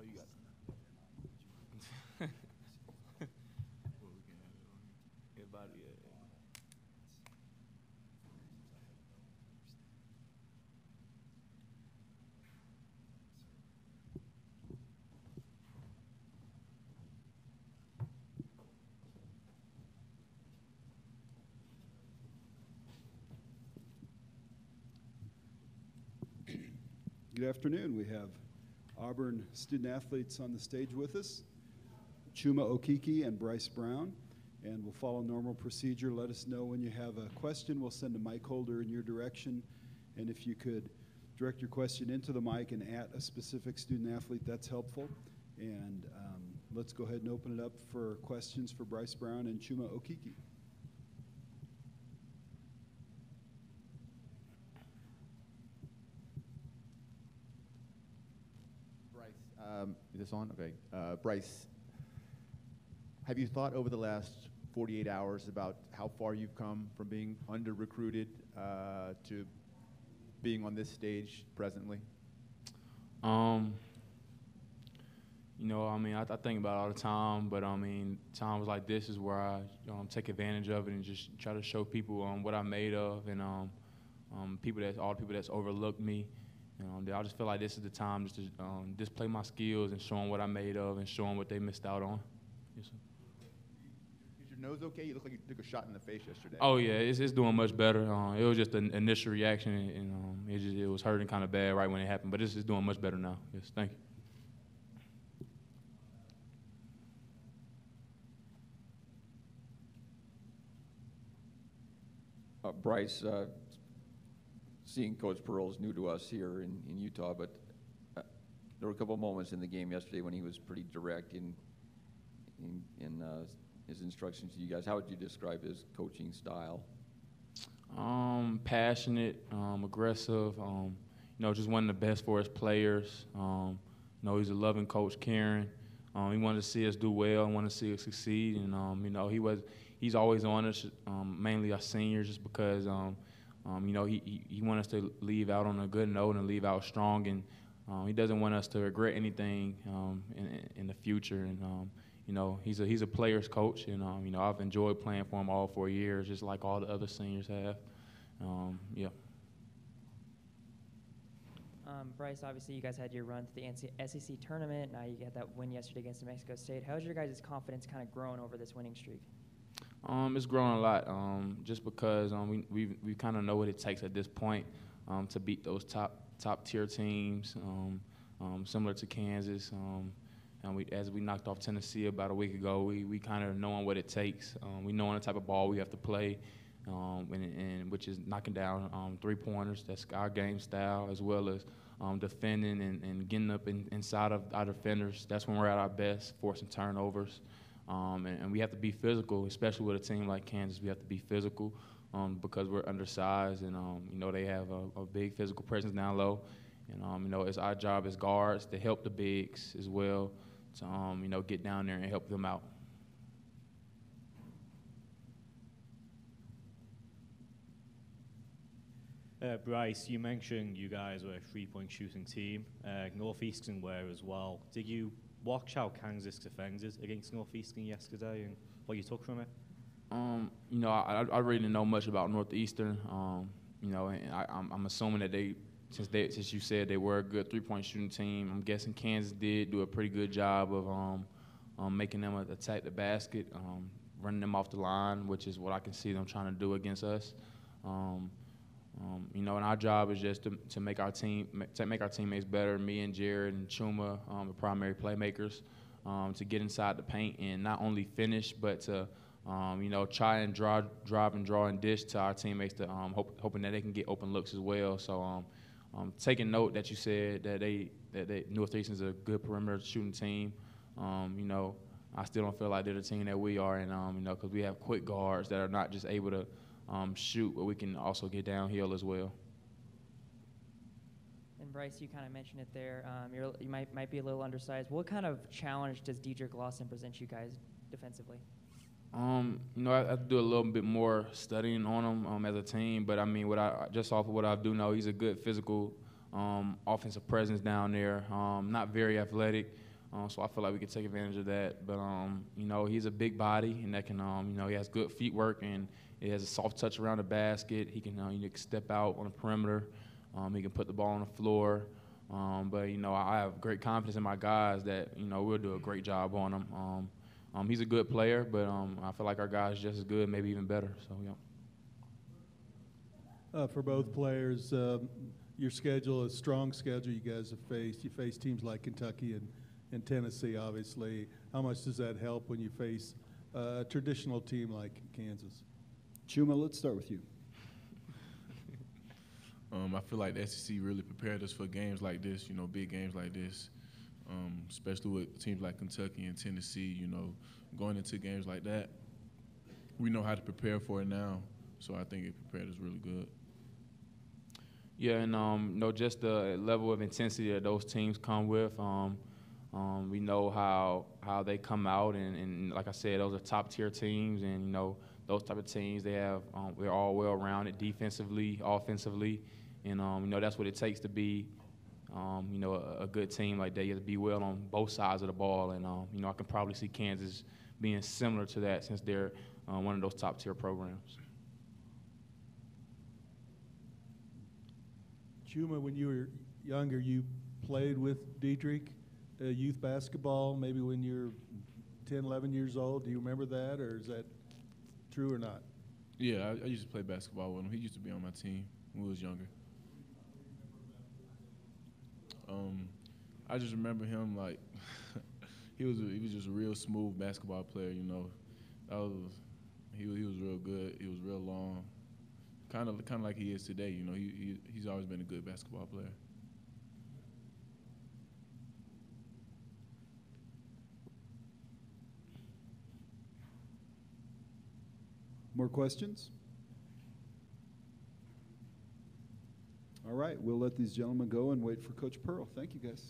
you got everybody. Good afternoon. We have Auburn student athletes on the stage with us, Chuma Okiki and Bryce Brown, and we'll follow normal procedure. Let us know when you have a question. We'll send a mic holder in your direction, and if you could direct your question into the mic and at a specific student athlete, that's helpful. And let's go ahead and open it up for questions for Bryce Brown and Chuma Okiki. Is this on? Okay. Bryce, have you thought over the last 48 hours about how far you've come from being under-recruited to being on this stage presently? You know, I mean, I think about it all the time, but I mean, times like this is where I take advantage of it and just try to show people what I'm made of, and all the people that's overlooked me. I just feel like this is the time just to display my skills and show them what I'm made of and show them what they missed out on. Yes, sir. Is your nose okay? You look like you took a shot in the face yesterday. Oh yeah, it's doing much better. It was just an initial reaction, and it was hurting kind of bad right when it happened, but it's doing much better now. Yes, thank you. Bryce, seeing Coach Pearl is new to us here in Utah, but there were a couple of moments in the game yesterday when he was pretty direct in his instructions to you guys. How would you describe his coaching style? Passionate, aggressive, just one of the best for his players. He's a loving coach, caring. He wanted to see us do well and wanted to see us succeed, and he's always on us, mainly our seniors, just because he wants us to leave out on a good note and leave out strong, and he doesn't want us to regret anything in the future. And he's a player's coach, and I've enjoyed playing for him all 4 years, just like all the other seniors have. Yeah. Bryce, obviously you guys had your run to the SEC tournament. Now you got that win yesterday against New Mexico State. How's your guys' confidence kind of grown over this winning streak? It's grown a lot, just because we kind of know what it takes at this point to beat those top tier teams, similar to Kansas. And as we knocked off Tennessee about a week ago, we kind of knowing what it takes. We knowing the type of ball we have to play, and which is knocking down 3-pointers. That's our game style, as well as defending and getting up inside of our defenders. That's when we're at our best, forcing turnovers. And we have to be physical, especially with a team like Kansas. We have to be physical because we're undersized, and they have a big physical presence down low. And it's our job as guards to help the bigs as well to get down there and help them out. Bryce, you mentioned you guys were a three-point shooting team. Northeastern were as well. Did you watch how Kansas defended against Northeastern yesterday and what you took from it? I really didn't know much about Northeastern. And I'm assuming that since you said they were a good three-point shooting team, I'm guessing Kansas did do a pretty good job of making them attack the basket, running them off the line, which is what I can see them trying to do against us. And our job is just to make our teammates better. Me and Jared and Chuma, the primary playmakers, to get inside the paint and not only finish, but to try and drive and draw and dish to our teammates, to hoping that they can get open looks as well. So taking note that you said that Northeastern's a good perimeter shooting team. I still don't feel like they're the team that we are, and because we have quick guards that are not just able to shoot, but we can also get downhill as well. And Bryce, you kind of mentioned it there. You might be a little undersized. What kind of challenge does Dedrick Lawson present you guys defensively? I have to do a little bit more studying on him as a team, but I mean, just off of what I do know, he's a good physical offensive presence down there. Not very athletic, So I feel like we can take advantage of that. But, you know, he's a big body, and that can, you know, he has good feet work, and he has a soft touch around the basket. He can, you know, step out on the perimeter. He can put the ball on the floor. But, you know, I have great confidence in my guys that, you know, we'll do a great job on him. He's a good player, but I feel like our guys just as good, maybe even better. So, yeah. For both players, your schedule is a strong schedule you guys have faced. You face teams like Kentucky and Tennessee, obviously. How much does that help when you face a traditional team like Kansas? Chuma, let's start with you. I feel like the SEC really prepared us for games like this, you know, big games like this, especially with teams like Kentucky and Tennessee, you know, going into games like that. We know how to prepare for it now, so I think it prepared us really good. Yeah, and you know, just the level of intensity that those teams come with. We know how they come out, and like I said, those are top tier teams, and you know those type of teams they're all well rounded defensively, offensively, and you know that's what it takes to be you know a good team like that. You have to be well on both sides of the ball, and you know I can probably see Kansas being similar to that since they're one of those top tier programs. Chuma, when you were younger, you played with Diedrich, youth basketball, maybe when you're 10, 11 years old. Do you remember that, or is that true or not? Yeah, I used to play basketball with him. He used to be on my team when we was younger. I just remember him like he was just a real smooth basketball player. You know, he was real good. He was real long. Kind of like he is today, you know. He's always been a good basketball player. More questions? All right, we'll let these gentlemen go and wait for Coach Pearl. Thank you, guys.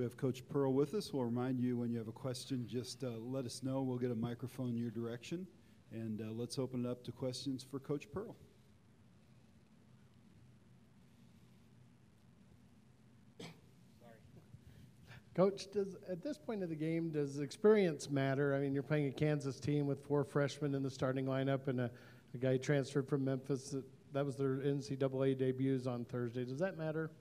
We have Coach Pearl with us. We'll remind you when you have a question, just let us know. We'll get a microphone in your direction. And let's open it up to questions for Coach Pearl. Coach, at this point of the game, does experience matter? I mean, you're playing a Kansas team with 4 freshmen in the starting lineup and a guy transferred from Memphis. That was their NCAA debuts on Thursday. Does that matter?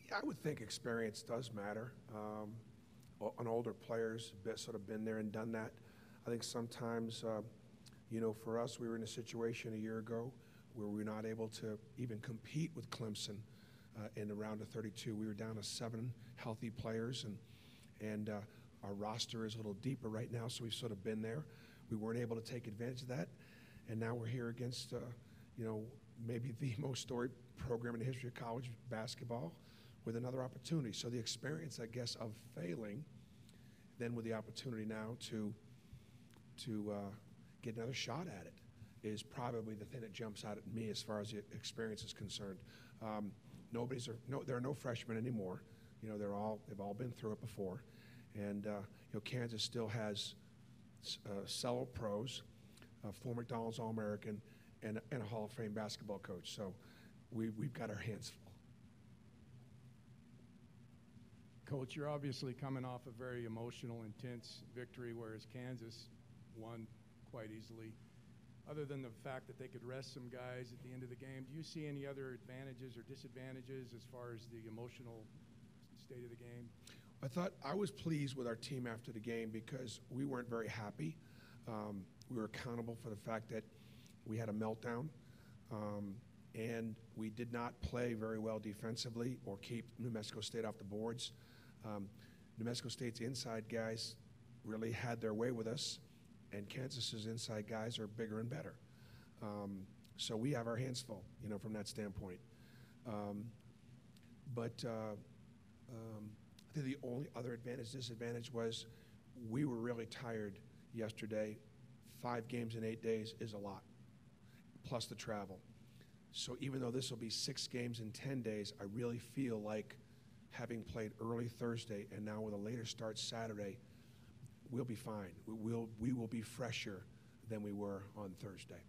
Yeah, I would think experience does matter. On older players, sort of been there and done that. I think sometimes, for us, we were in a situation a year ago where we were not able to even compete with Clemson in the round of 32. We were down to 7 healthy players, and our roster is a little deeper right now, so we've sort of been there. We weren't able to take advantage of that, and now we're here against, maybe the most storied program in the history of college basketball with another opportunity. So the experience, I guess, of failing, then with the opportunity now to get another shot at it is probably the thing that jumps out at me as far as the experience is concerned. There are no freshmen anymore. They've all been through it before, and Kansas still has several pros, former McDonald's All-American, and a Hall of Fame basketball coach. So we've got our hands full. Coach, you're obviously coming off a very emotional, intense victory, whereas Kansas won quite easily. Other than the fact that they could rest some guys at the end of the game, do you see any other advantages or disadvantages as far as the emotional state of the game? I was pleased with our team after the game because we weren't very happy. We were accountable for the fact that we had a meltdown, and we did not play very well defensively or keep New Mexico State off the boards. New Mexico State's inside guys really had their way with us, and Kansas's inside guys are bigger and better. So we have our hands full, from that standpoint. But I think the only other disadvantage was we were really tired yesterday. 5 games in 8 days is a lot, plus the travel. So even though this will be 6 games in 10 days, I really feel like having played early Thursday and now with a later start Saturday, we'll be fine. We will be fresher than we were on Thursday.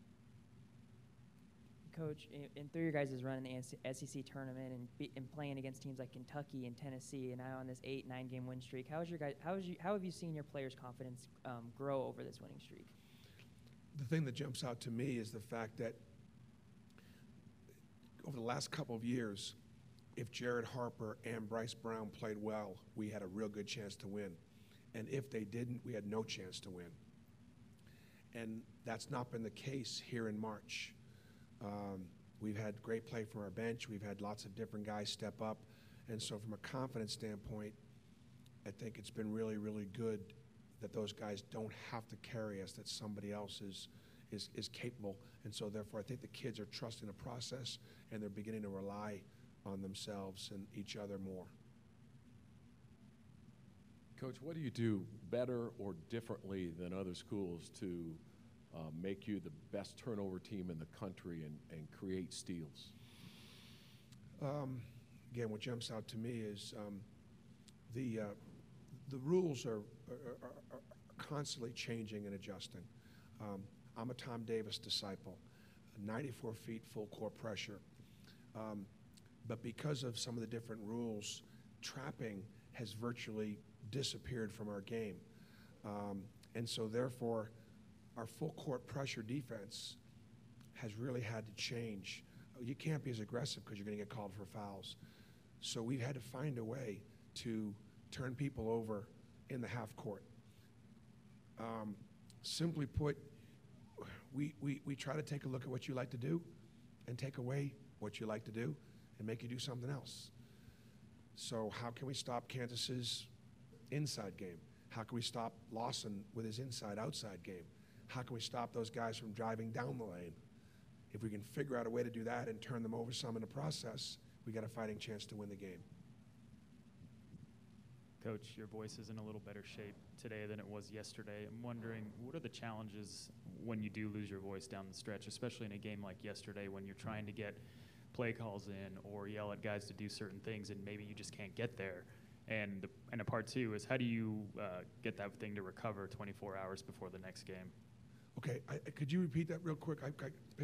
Coach, in through your guys' run in the SEC tournament and playing against teams like Kentucky and Tennessee, and now on this 8-9 game win streak, how have you seen your players' confidence grow over this winning streak? The thing that jumps out to me is the fact that over the last couple of years, if Jared Harper and Bryce Brown played well, we had a real good chance to win. And if they didn't, we had no chance to win. And that's not been the case here in March. We've had great play from our bench. We've had lots of different guys step up. And so from a confidence standpoint, I think it's been really, really good that those guys don't have to carry us, that somebody else is capable. And so therefore, I think the kids are trusting the process, and they're beginning to rely on themselves and each other more. Coach, what do you do better or differently than other schools to make you the best turnover team in the country and create steals? Again, what jumps out to me is the rules are constantly changing and adjusting. I'm a Tom Davis disciple, 94 feet, full court pressure. But because of some of the different rules, trapping has virtually disappeared from our game. And so therefore, our full court pressure defense has really had to change. You can't be as aggressive because you're going to get called for fouls. So we've had to find a way to turn people over in the half court. Simply put, we try to take a look at what you like to do and take away what you like to do and make you do something else. So how can we stop Kansas's inside game? How can we stop Lawson with his inside-outside game? How can we stop those guys from driving down the lane? If we can figure out a way to do that and turn them over some in the process, we got a fighting chance to win the game. Coach, your voice is in a little better shape today than it was yesterday. I'm wondering, what are the challenges when you do lose your voice down the stretch, especially in a game like yesterday when you're trying to get play calls in or yell at guys to do certain things and maybe you just can't get there? And a part two is how do you get that thing to recover 24 hours before the next game? Okay, could you repeat that real quick?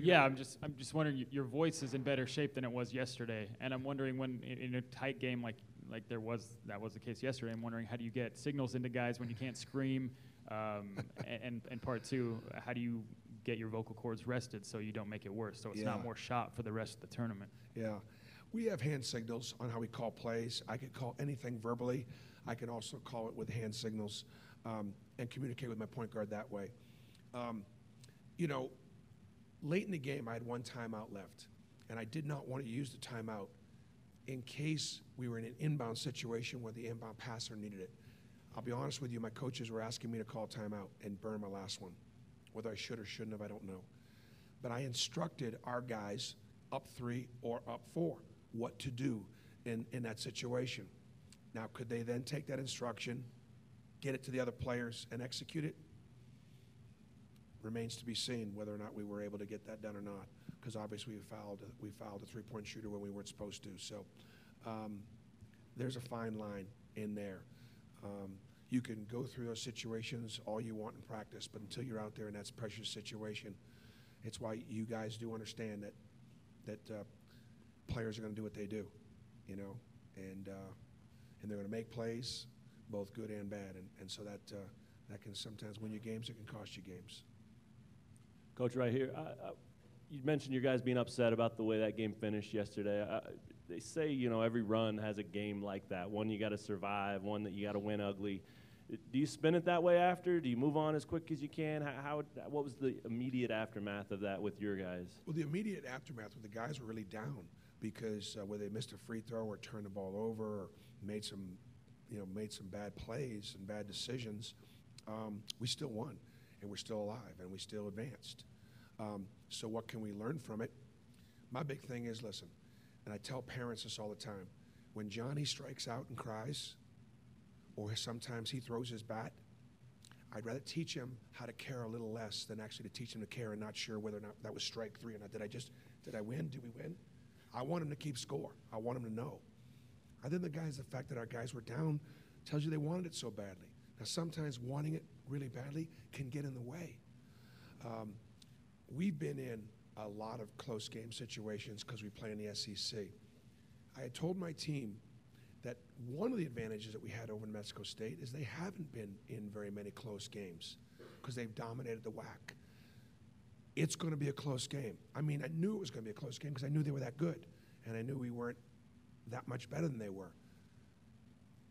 Yeah, I'm just wondering. Your voice is in better shape than it was yesterday, and I'm wondering when in a tight game like that was the case yesterday. I'm wondering how do you get signals into guys when you can't scream, and part two, how do you get your vocal cords rested so you don't make it worse, so it's not more shot for the rest of the tournament? Yeah, we have hand signals on how we call plays. I could call anything verbally. I can also call it with hand signals and communicate with my point guard that way. You know, late in the game, I had one timeout left, and I did not want to use the timeout in case we were in an inbound situation where the inbound passer needed it. I'll be honest with you, my coaches were asking me to call timeout and burn my last one. Whether I should or shouldn't have, I don't know. But I instructed our guys up 3 or up 4 what to do in that situation. Now, could they then take that instruction, get it to the other players, and execute it? Remains to be seen whether or not we were able to get that done or not, because obviously we fouled a three-point shooter when we weren't supposed to. So there's a fine line in there. You can go through those situations all you want in practice, but until you're out there in that pressure situation, it's why you guys do understand that players are going to do what they do, you know, and they're going to make plays, both good and bad, and so that can sometimes win you games. It can cost you games. Coach, right here, you mentioned your guys being upset about the way that game finished yesterday. They say, you know, every run has a game like that, one you got to survive, one that you got to win ugly. Do you spin it that way after? Do you move on as quick as you can? What was the immediate aftermath of that with your guys? Well, the immediate aftermath was the guys were really down because whether they missed a free throw or turned the ball over or made some bad plays and bad decisions, we still won, and we're still alive, and we still advanced. So what can we learn from it? My big thing is, listen, and I tell parents this all the time, when Johnny strikes out and cries, or sometimes he throws his bat, I'd rather teach him how to care a little less than actually to teach him to care and not sure whether or not that was strike 3 or not. Did I win? Did we win? I want him to keep score. I want him to know. I think the fact that our guys were down tells you they wanted it so badly. Now, sometimes wanting it really badly can get in the way. We've been in a lot of close game situations because we play in the SEC. I had told my team that one of the advantages that we had over in Mexico State is they haven't been in very many close games because they've dominated the WAC. It's going to be a close game. I mean, I knew it was going to be a close game because I knew they were that good, and I knew we weren't that much better than they were.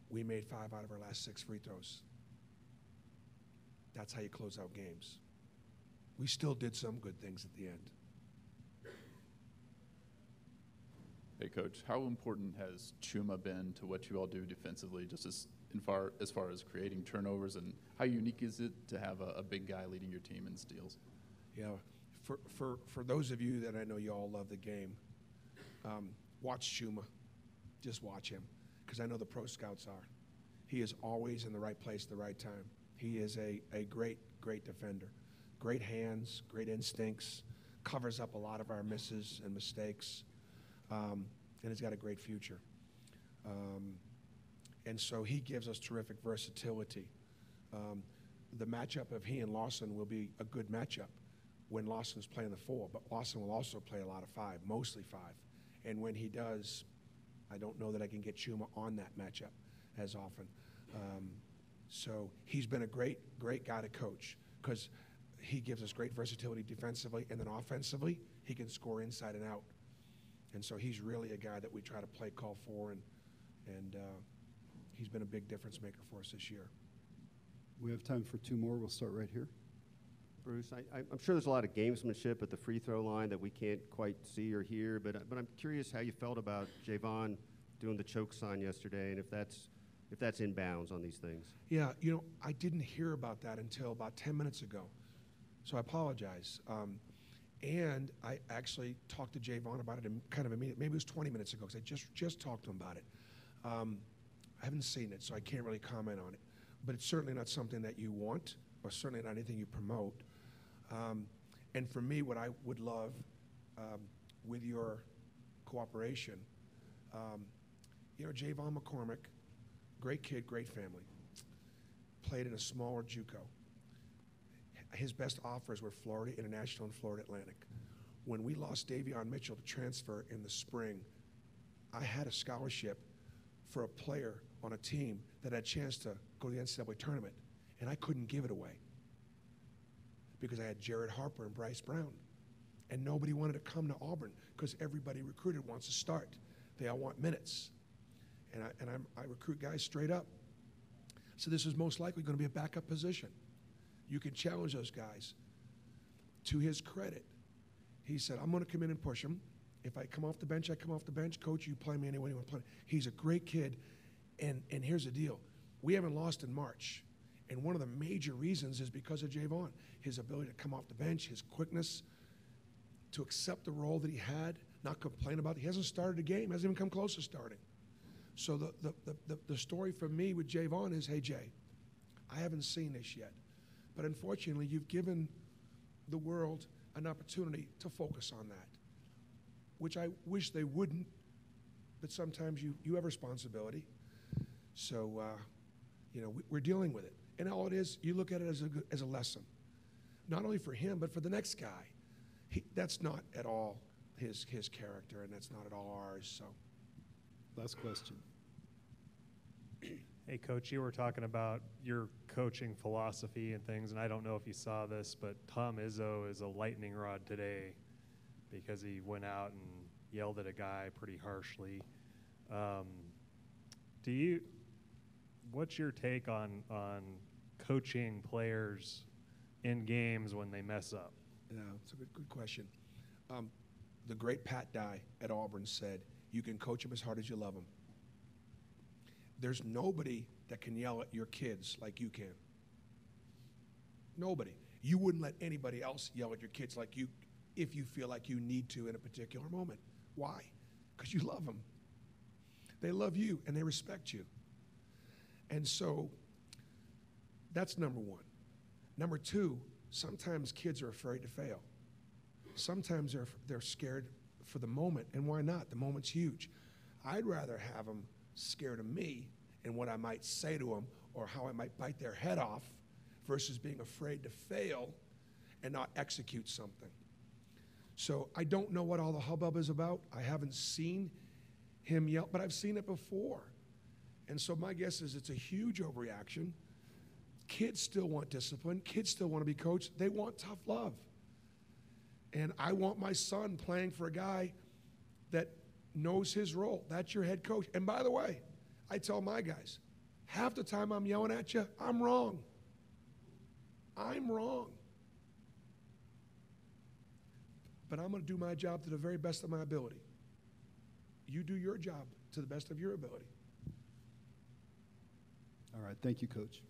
We made 5 out of our last 6 free throws. That's how you close out games. We still did some good things at the end. Hey, Coach, how important has Chuma been to what you all do defensively, just as far as creating turnovers, and how unique is it to have a big guy leading your team in steals? Yeah, for those of you that I know you all love the game, watch Chuma. Just watch him, because I know the pro scouts are. He is always in the right place at the right time. He is a great, great defender. Great hands, great instincts, covers up a lot of our misses and mistakes. And he's got a great future. And so he gives us terrific versatility. The matchup of he and Lawson will be a good matchup when Lawson's playing the 4, but Lawson will also play a lot of 5, mostly 5. And when he does, I don't know that I can get Chuma on that matchup as often. So he's been a great, great guy to coach because he gives us great versatility defensively, and then offensively, he can score inside and out. And so he's really a guy that we try to play call for, and he's been a big difference maker for us this year. We have time for 2 more. We'll start right here. Bruce, I'm sure there's a lot of gamesmanship at the free throw line that we can't quite see or hear, but I'm curious how you felt about Javon doing the choke sign yesterday, and if that's in bounds on these things. Yeah, you know, I didn't hear about that until about 10 minutes ago, so I apologize. And I actually talked to Javon about it kind of immediately. Maybe it was 20 minutes ago because I just talked to him about it. I haven't seen it, so I can't really comment on it. But it's certainly not something that you want, or certainly not anything you promote. And for me, what I would love with your cooperation, you know, Javon McCormick great kid, great family. Played in a smaller JUCO. His best offers were Florida International and Florida Atlantic. When we lost Davion Mitchell to transfer in the spring, I had a scholarship for a player on a team that had a chance to go to the NCAA tournament, and I couldn't give it away because I had Jared Harper and Bryce Brown, and nobody wanted to come to Auburn because everybody recruited wants to start. They all want minutes, and I recruit guys straight up. So this is most likely going to be a backup position. You can challenge those guys. To his credit, he said, I'm going to come in and push him. If I come off the bench, I come off the bench. Coach, you play me any way you want to play. He's a great kid. And here's the deal. We haven't lost in March. And one of the major reasons is because of Javon. His ability to come off the bench, his quickness, to accept the role that he had, not complain about it. He hasn't started a game, hasn't even come close to starting. So the story for me with Javon is, hey, Jay, I haven't seen this yet. But unfortunately, you've given the world an opportunity to focus on that, which I wish they wouldn't, but sometimes you have responsibility. So, we're dealing with it. And all it is, you look at it as a lesson, not only for him, but for the next guy. That's not at all his character, and that's not at all ours. So, last question. Hey, Coach, you were talking about your coaching philosophy and things, and I don't know if you saw this, but Tom Izzo is a lightning rod today because he went out and yelled at a guy pretty harshly. What's your take on coaching players in games when they mess up? Yeah, it's a good question. The great Pat Dye at Auburn said, you can coach them as hard as you love them. There's nobody that can yell at your kids like you can. Nobody. You wouldn't let anybody else yell at your kids like you if you feel like you need to in a particular moment. Why? Because you love them. They love you and they respect you. And so that's number one. Number two, sometimes kids are afraid to fail. Sometimes they're scared for the moment, and why not? The moment's huge. I'd rather have them scared of me and what I might say to them or how I might bite their head off versus being afraid to fail and not execute something. So I don't know what all the hubbub is about. I haven't seen him yell, but I've seen it before. And so my guess is it's a huge overreaction. Kids still want discipline. Kids still want to be coached. They want tough love. And I want my son playing for a guy that knows his role. That's your head coach. And by the way, I tell my guys, half the time I'm yelling at you, I'm wrong. I'm wrong. But I'm going to do my job to the very best of my ability. You do your job to the best of your ability. All right, thank you, Coach.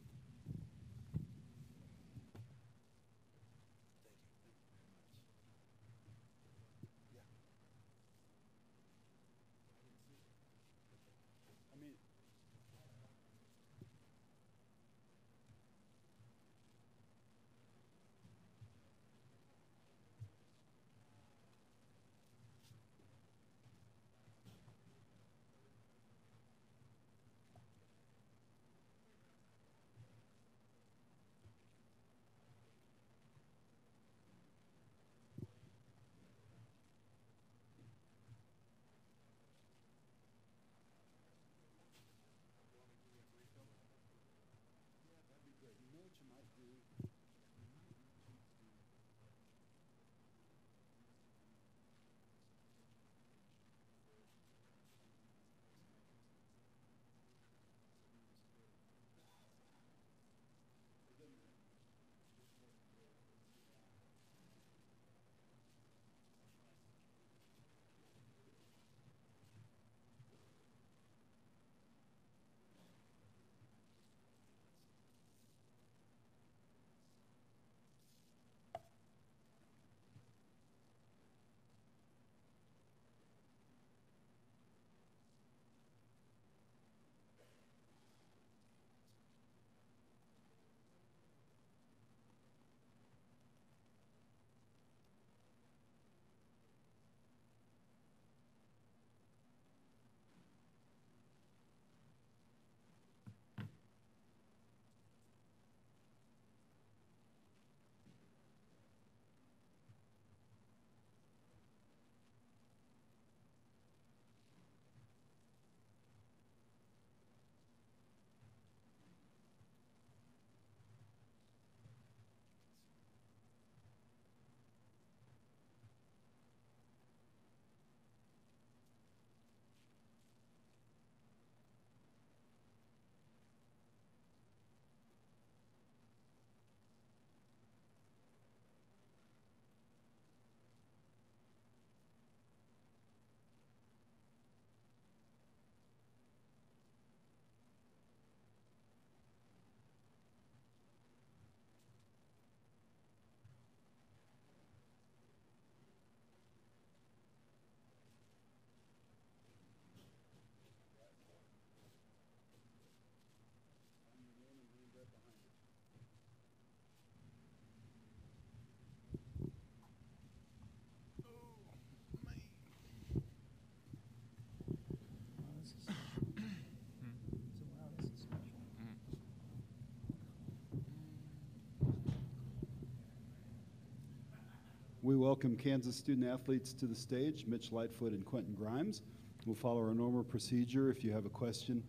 We welcome Kansas student athletes to the stage, Mitch Lightfoot and Quentin Grimes. We'll follow our normal procedure. If you have a question,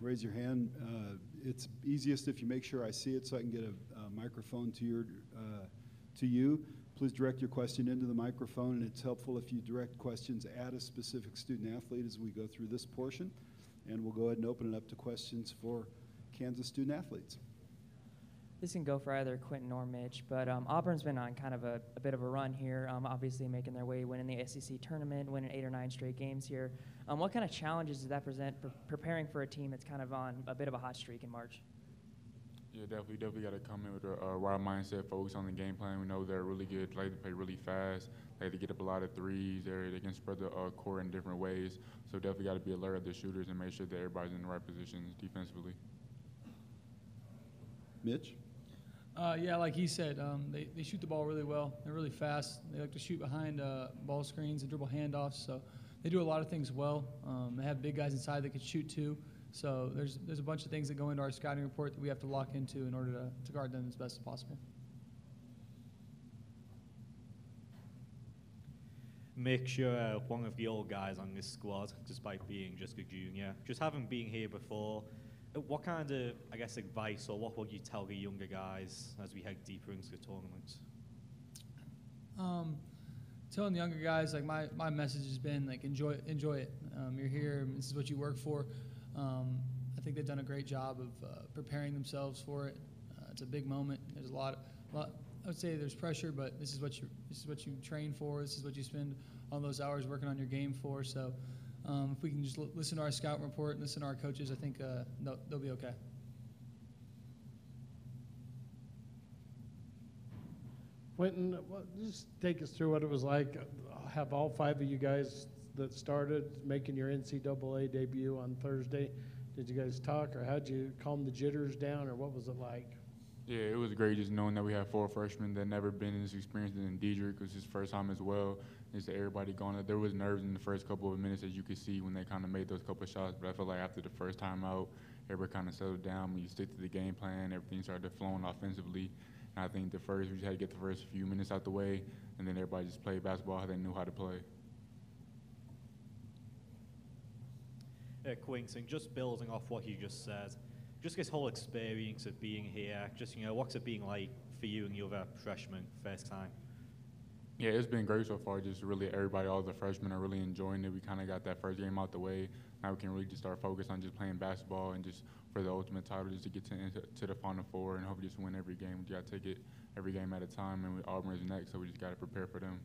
raise your hand. It's easiest if you make sure I see it so I can get a microphone to you. Please direct your question into the microphone, and it's helpful if you direct questions at a specific student athlete as we go through this portion. And we'll go ahead and open it up to questions for Kansas student athletes. This can go for either Quentin or Mitch, but Auburn's been on kind of a bit of a run here, obviously making their way, winning the SEC tournament, winning 8 or 9 straight games here. What kind of challenges does that present for preparing for a team that's kind of on a bit of a hot streak in March? Yeah, definitely got to come in with a right mindset, focus on the game plan. We know they're really good, like to play really fast, they like to get up a lot of threes, they can spread the court in different ways. So definitely got to be alert of the shooters and make sure that everybody's in the right positions defensively. Mitch? Yeah, like he said, they shoot the ball really well. They're really fast. They like to shoot behind ball screens and dribble handoffs. So they do a lot of things well. They have big guys inside that can shoot too. So there's a bunch of things that go into our scouting report that we have to lock into in order to guard them as best as possible. Mitch, you're one of the old guys on this squad, despite being just a junior. Just having been here before, what kind of, I guess, advice or what would you tell the younger guys as we head deeper into the tournament? Telling the younger guys, like my message has been like enjoy it. You're here. This is what you work for. I think they've done a great job of preparing themselves for it. It's a big moment. There's a lot. I would say there's pressure, but this is what you train for. This is what you spend all those hours working on your game for. So if we can just listen to our scout report and listen to our coaches, I think they'll be okay. Quentin, just take us through what it was like. Have all 5 of you guys that started making your NCAA debut on Thursday. Did you guys talk, or how'd you calm the jitters down, or what was it like? Yeah, it was great just knowing that we had 4 freshmen that never been in this experience, and Diedrich was his first time as well. Just everybody going up. There was nerves in the first couple of minutes, as you could see when they kind of made those couple of shots, but I feel like after the first time out, everybody kind of settled down. When you stick to the game plan, everything started flowing offensively. And I think we just had to get the first few minutes out the way, and then everybody just played basketball how they knew how to play. Quentin, just building off what you just said, just this whole experience of being here, just, what's it being like for you and the other freshmen first time? Yeah, it's been great so far. Just really all the freshmen are really enjoying it. We kind of got that first game out the way. Now we can really just start focused on just playing basketball and just for the ultimate title, just to get to the Final Four and hopefully just win every game. We got to take it every game at a time, and Auburn is next, so we just got to prepare for them.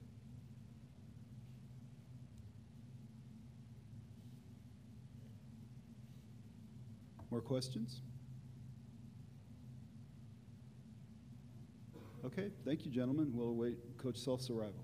More questions? Okay, thank you, gentlemen. We'll await Coach Self's arrival.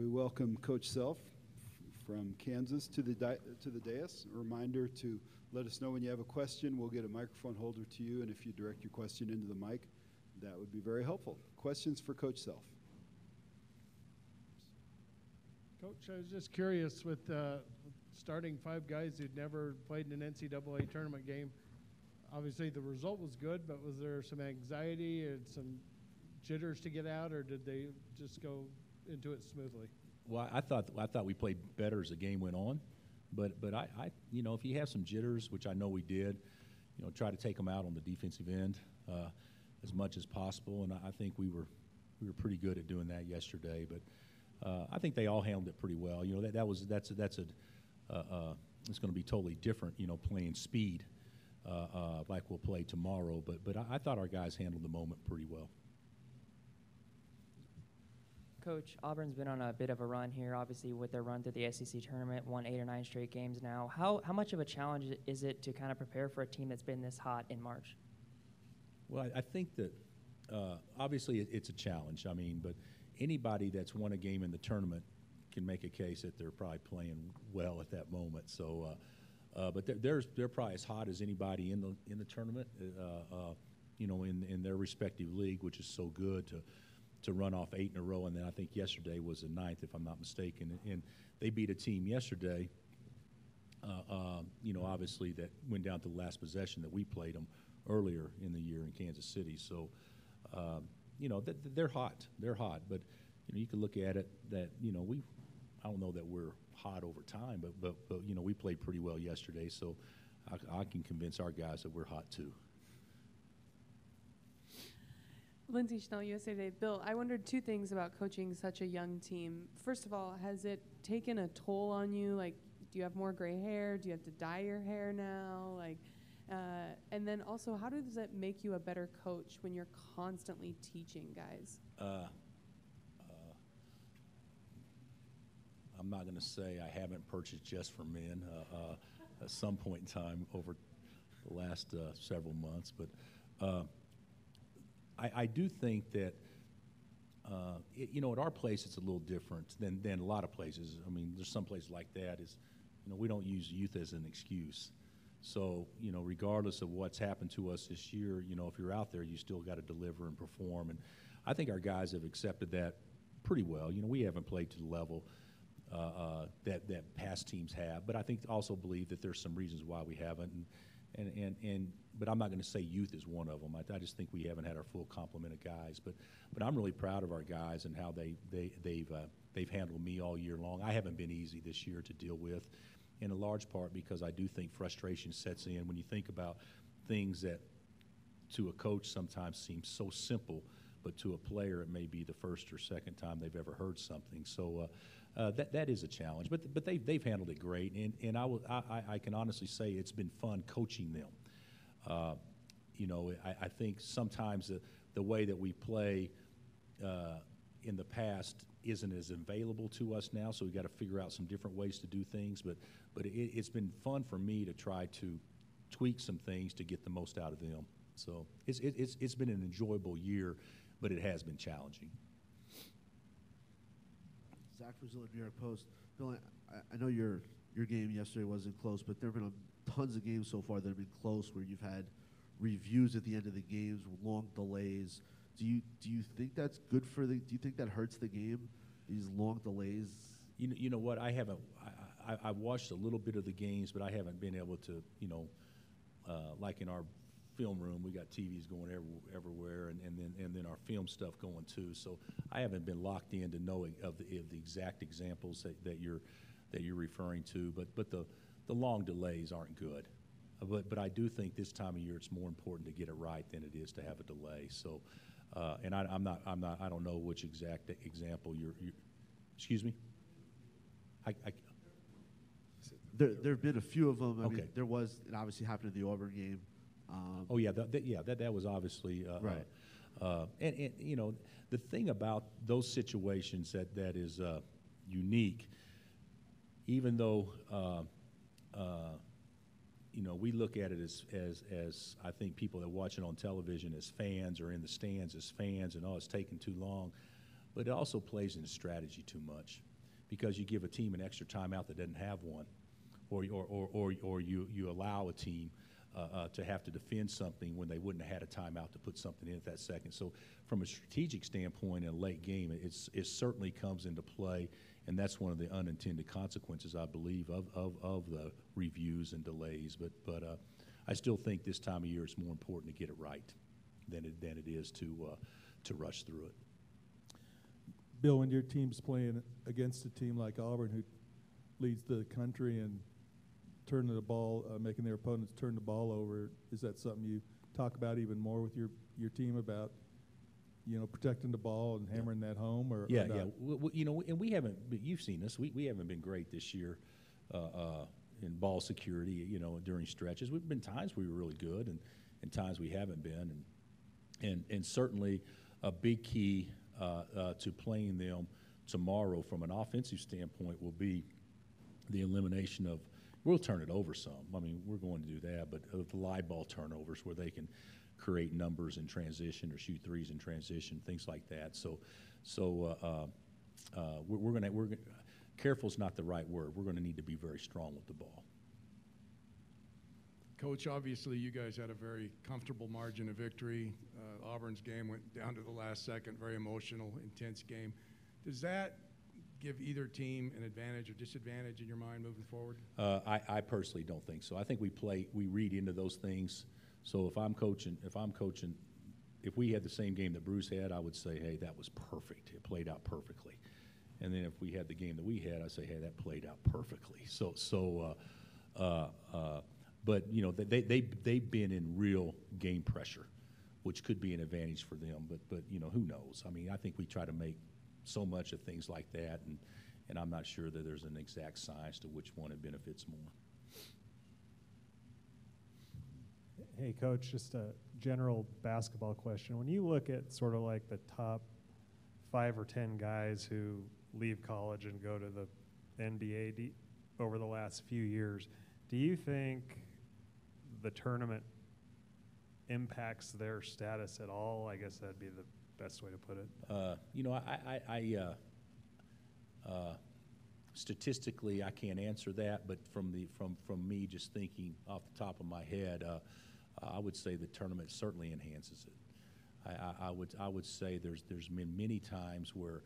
We welcome Coach Self from Kansas to the dais. A reminder to let us know when you have a question. We'll get a microphone holder to you, and if you direct your question into the mic, that would be very helpful. Questions for Coach Self? Coach, I was just curious with starting 5 guys who'd never played in an NCAA tournament game. Obviously, the result was good, but was there some anxiety and some jitters to get out, or did they just go into it smoothly? Well, I thought we played better as the game went on, but I if you have some jitters, which I know we did, try to take them out on the defensive end as much as possible, and I think we were pretty good at doing that yesterday. But I think they all handled it pretty well. That's it's going to be totally different, playing speed like we'll play tomorrow. But I thought our guys handled the moment pretty well. Coach, Auburn's been on a bit of a run here, obviously, with their run through the SEC tournament, won 8 or 9 straight games now. How much of a challenge is it to kind of prepare for a team that's been this hot in March? Well, I think that obviously it's a challenge. I mean, but anybody that's won a game in the tournament can make a case that they're probably playing well at that moment. So, but they're probably as hot as anybody in the tournament, in their respective league, which is so good to run off 8 in a row, and then I think yesterday was the 9th, if I'm not mistaken. And they beat a team yesterday, obviously that went down to the last possession that we played them earlier in the year in Kansas City. So, they're hot. They're hot. But, you can look at it that, I don't know that we're hot over time, but we played pretty well yesterday. So I can convince our guys that we're hot too. Lindsay Schnell, USA Today. Bill, I wondered 2 things about coaching such a young team. First of all, has it taken a toll on you? Like, do you have more gray hair? Do you have to dye your hair now? And then also, how does it make you a better coach when you're constantly teaching guys? I'm not going to say I haven't purchased Just for Men at some point in time over the last several months, but I do think that, at our place it's a little different than a lot of places. I mean, there's some places like that we don't use youth as an excuse. So, regardless of what's happened to us this year, if you're out there, you still got to deliver and perform. And I think our guys have accepted that pretty well. We haven't played to the level that past teams have, but I think also believe that there's some reasons why we haven't. But I'm not going to say youth is one of them. I just think we haven't had our full complement of guys. But I'm really proud of our guys and how they've handled me all year long. I haven't been easy this year to deal with, in a large part because I do think frustration sets in when you think about things that to a coach sometimes seem so simple, but to a player it may be the first or second time they've ever heard something. So that is a challenge. But they've handled it great, and I can honestly say it's been fun coaching them. I think sometimes the way that we play in the past isn't as available to us now, so we've got to figure out some different ways to do things. But it's been fun for me to try to tweak some things to get the most out of them. So it's been an enjoyable year, but it has been challenging. Zach Brazil, New York Post. Bill, I know your game yesterday wasn't close, but there have been tons of games so far that have been close where you've had reviews at the end of the games, long delays. Do you think that's good do you think that hurts the game, these long delays? You know what? I watched a little bit of the games, but I haven't been able to, like in our film room, we got TVs going everywhere, and then our film stuff going too. So I haven't been locked in to know of the exact examples that you're referring to. But the long delays aren't good. But I do think this time of year it's more important to get it right than it is to have a delay. So, and I don't know which exact example you're excuse me. There have been a few of them. I mean, there was, it obviously happened in the Auburn game. That was obviously right. And the thing about those situations that is unique, even though we look at it as I think people that watch it on television as fans or in the stands as fans, and it's taking too long, but it also plays into strategy too much. because you give a team an extra timeout that doesn't have one, or you allow a team to have to defend something when they wouldn't have had a timeout to put something in at that second. So from a strategic standpoint in a late game, it certainly comes into play, and that's one of the unintended consequences, I believe, of the reviews and delays. But I still think this time of year it's more important to get it right than it is to rush through it. Bill, when your team's playing against a team like Auburn, who leads the country and turning the ball, making their opponents turn the ball over, is that something you talk about even more with your team about, protecting the ball and hammering that home? Or yeah. And we haven't. You've seen us. We haven't been great this year in ball security. During stretches, we've been times we were really good, and times we haven't been, and certainly a big key to playing them tomorrow from an offensive standpoint will be the elimination of. We'll turn it over some. I mean, we're going to do that, but the live ball turnovers where they can create numbers in transition or shoot threes in transition, things like that. So we're going to careful is not the right word. We're going to need to be very strong with the ball. Coach, obviously you guys had a very comfortable margin of victory. Auburn's game went down to the last second, very emotional, intense game. Does that give either team an advantage or disadvantage in your mind moving forward? I personally don't think so. I think we read into those things. So if I'm coaching, if we had the same game that Bruce had, I would say, hey, that was perfect. It played out perfectly. And then if we had the game that we had, I'd say, hey, that played out perfectly. But they've been in real game pressure, which could be an advantage for them. But who knows? I mean, I think we try to make so much of things like that, and I'm not sure that there's an exact science to which one it benefits more. Hey, Coach, just a general basketball question. When you look at sort of like the top 5 or 10 guys who leave college and go to the NBA over the last few years, do you think the tournament impacts their status at all? I guess that'd be the best way to put it. Statistically, I can't answer that, but from me just thinking off the top of my head, I would say the tournament certainly enhances it. I would say there's been many times where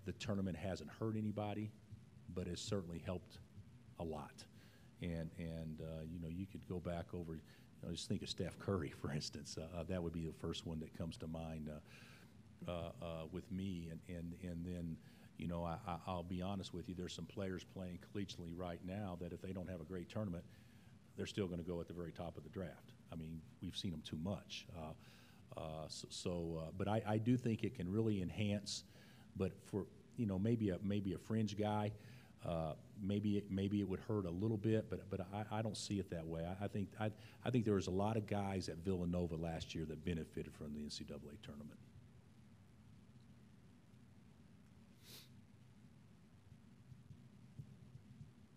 the tournament hasn't hurt anybody, but has certainly helped a lot. And you could go back over. Just think of Steph Curry, for instance. That would be the first one that comes to mind with me. And then, I'll be honest with you, there's some players playing collegiately right now that if they don't have a great tournament, they're still going to go at the very top of the draft. I mean, we've seen them too much. But I do think it can really enhance. But for maybe a fringe guy. Maybe it would hurt a little bit, but I don't see it that way. I think there was a lot of guys at Villanova last year that benefited from the NCAA tournament.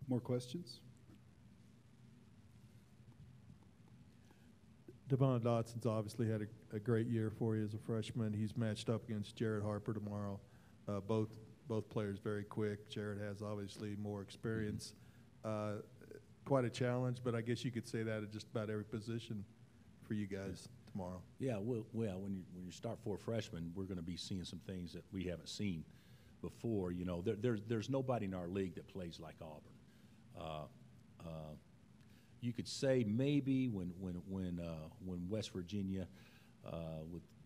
More questions? Devon Dotson's obviously had a great year for you as a freshman. He's matched up against Jared Harper tomorrow. Both players very quick. Jared has obviously more experience. Quite a challenge, but I guess you could say that at just about every position for you guys tomorrow. Yeah, well, when you start 4 freshmen, we're going to be seeing some things that we haven't seen before. There's nobody in our league that plays like Auburn. You could say maybe when West Virginia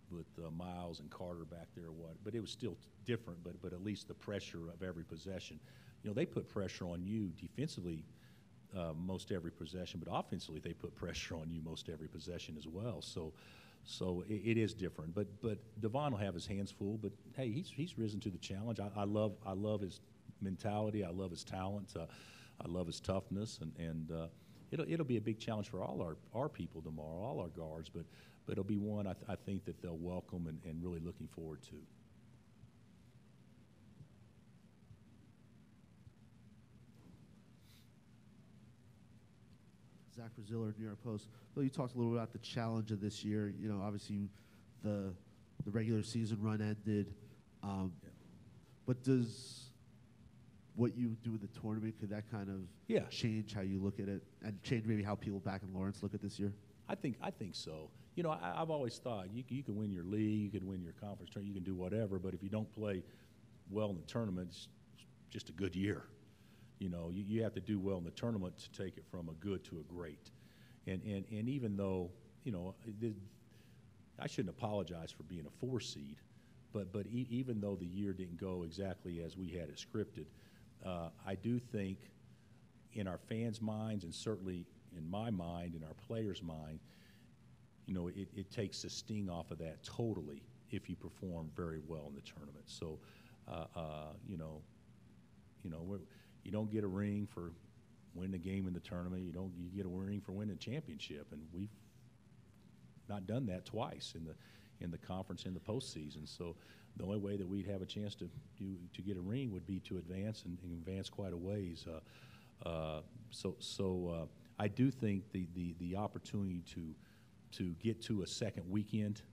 with Miles and Carter back there, but it was still different. But at least the pressure of every possession, they put pressure on you defensively most every possession, but offensively they put pressure on you most every possession as well. So it is different. But Devon will have his hands full. But hey, he's risen to the challenge. I love his mentality. I love his talent. I love his toughness, and it'll be a big challenge for all our people tomorrow, all our guards. But it'll be one I think that they'll welcome and really looking forward to. Zach Braziller, New York Post. Bill, you talked a little bit about the challenge of this year. Obviously the regular season run ended. But does what you do in the tournament, could that kind of change how you look at it and change maybe how people back in Lawrence look at this year? I think so. You know, I've always thought you can win your league, you can win your conference tournament, you can do whatever, but if you don't play well in the tournament, it's just a good year. You know, you have to do well in the tournament to take it from a good to a great. And even though, you know, I shouldn't apologize for being a 4 seed, but even though the year didn't go exactly as we had it scripted, I do think in our fans' minds and certainly in my mind, in our players' mind, you know, it takes the sting off of that totally if you perform very well in the tournament. So, you know, you don't get a ring for winning a game in the tournament. You get a ring for winning a championship, and we've not done that twice in the conference in the postseason. So the only way that we'd have a chance to get a ring would be to advance and advance quite a ways. So I do think the opportunity to get to a second weekend,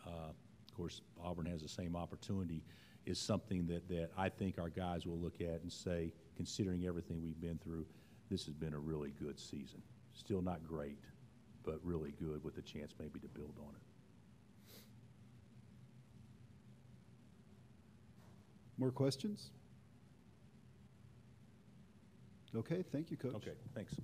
of course Auburn has the same opportunity, is something that I think our guys will look at and say, considering everything we've been through, this has been a really good season. Still not great, but really good with a chance maybe to build on it. More questions? Okay, thank you, Coach. Okay, thanks.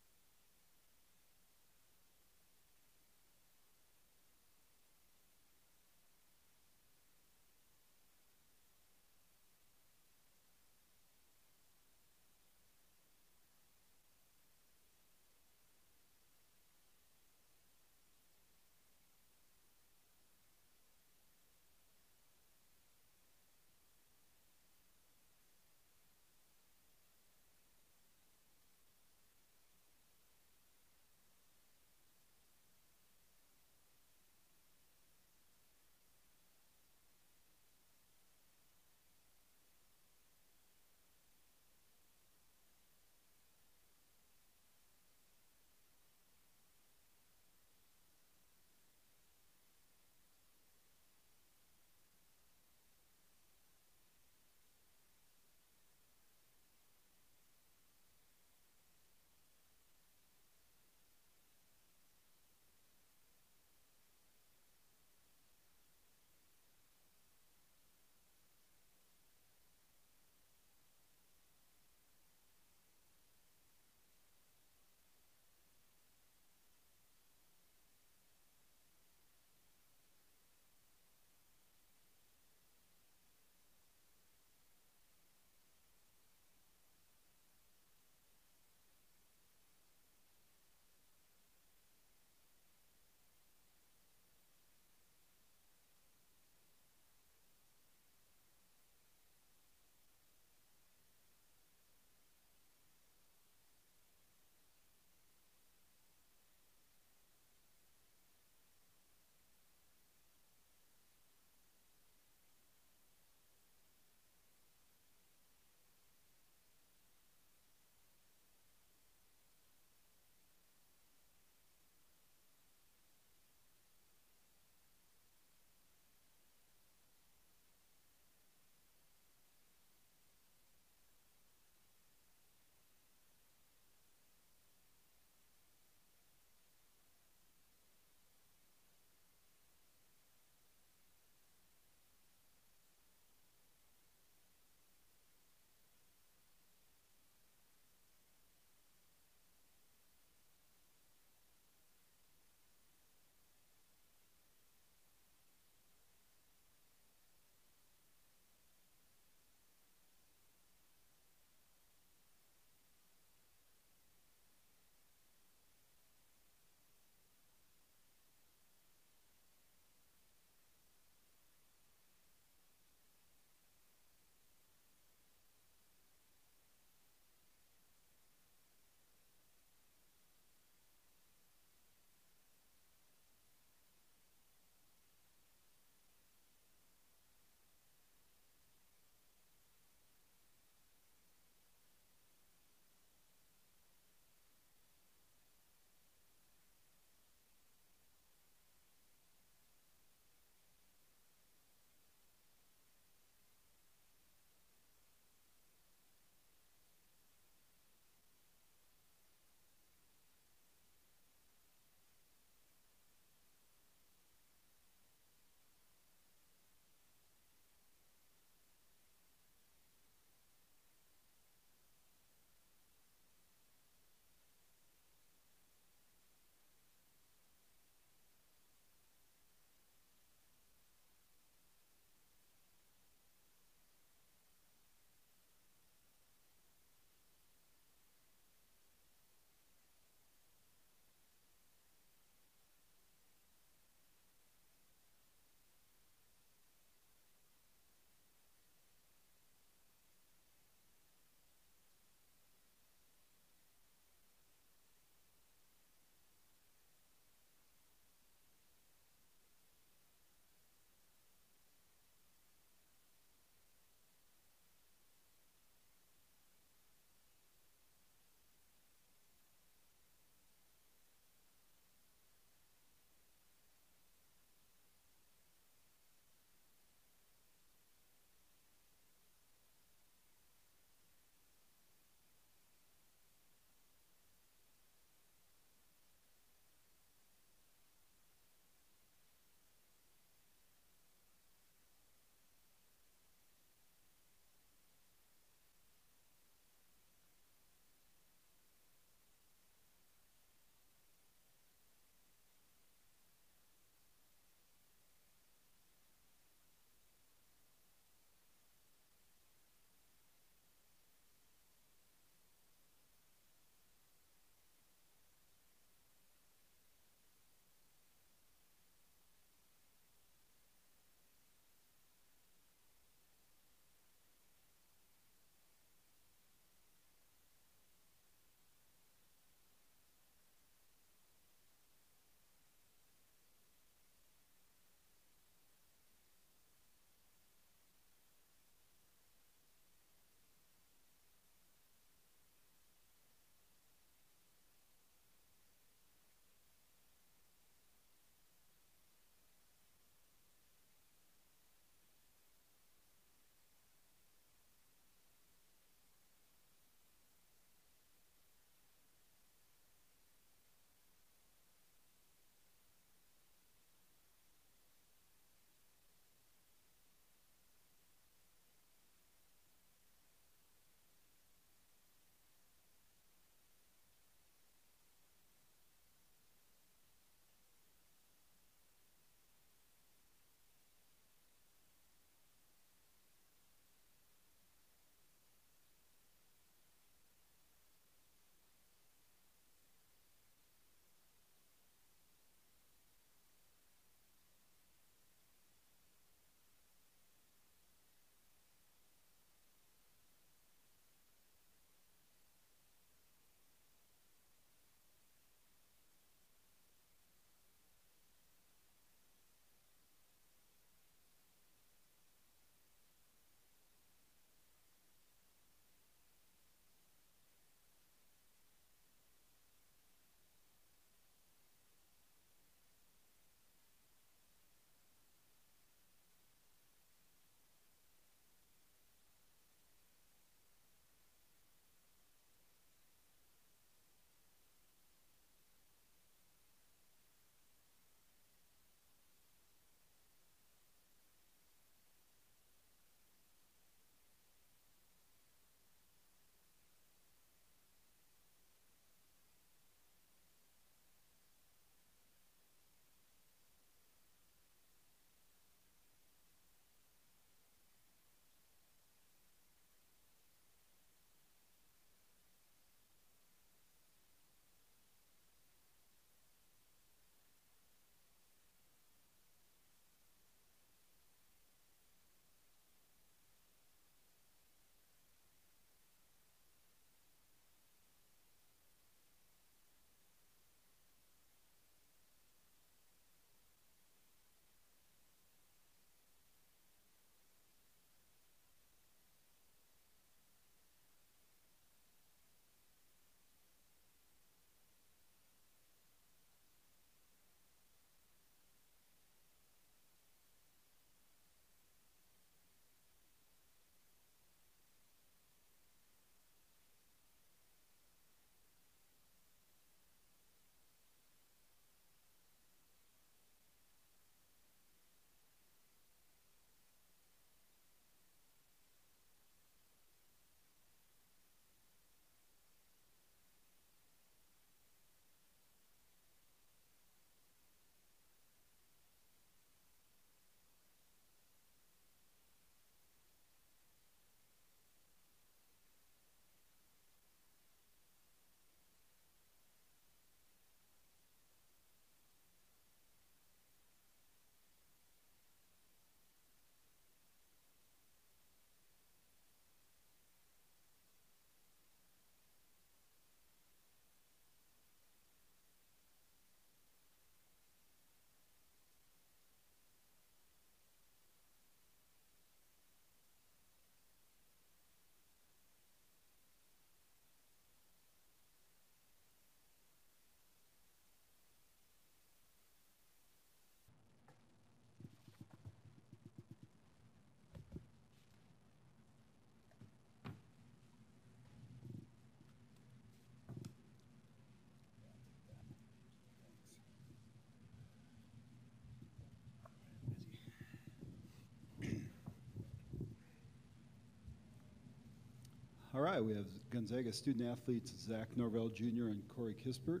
right, we have Gonzaga student athletes Zach Norvell Jr. and Corey Kispert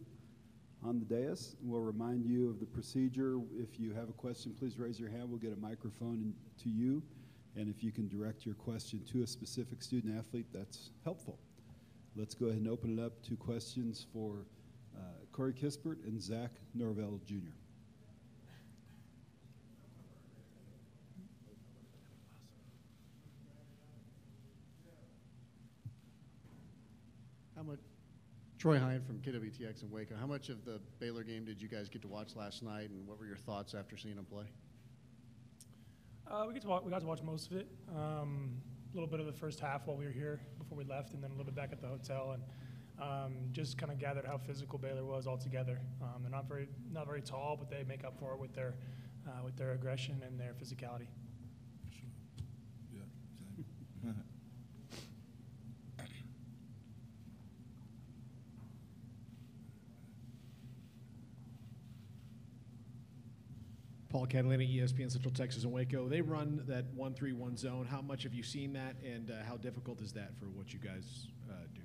on the dais. We'll remind you of the procedure. If you have a question, please raise your hand. We'll get a microphone to you. And if you can direct your question to a specific student athlete, that's helpful. Let's go ahead and open it up to questions for Corey Kispert and Zach Norvell Jr. How much, Troy Hine from KWTX in Waco, how much of the Baylor game did you guys get to watch last night, and what were your thoughts after seeing them play? We got to watch most of it. A little bit of the first half while we were here before we left, and then a little bit back at the hotel, and just kind of gathered how physical Baylor was altogether. They're not very tall, but they make up for it with their aggression and their physicality. Yeah. Paul Catalina, ESPN Central Texas in Waco. They run that 1-3-1 zone. How much have you seen that, and how difficult is that for what you guys do?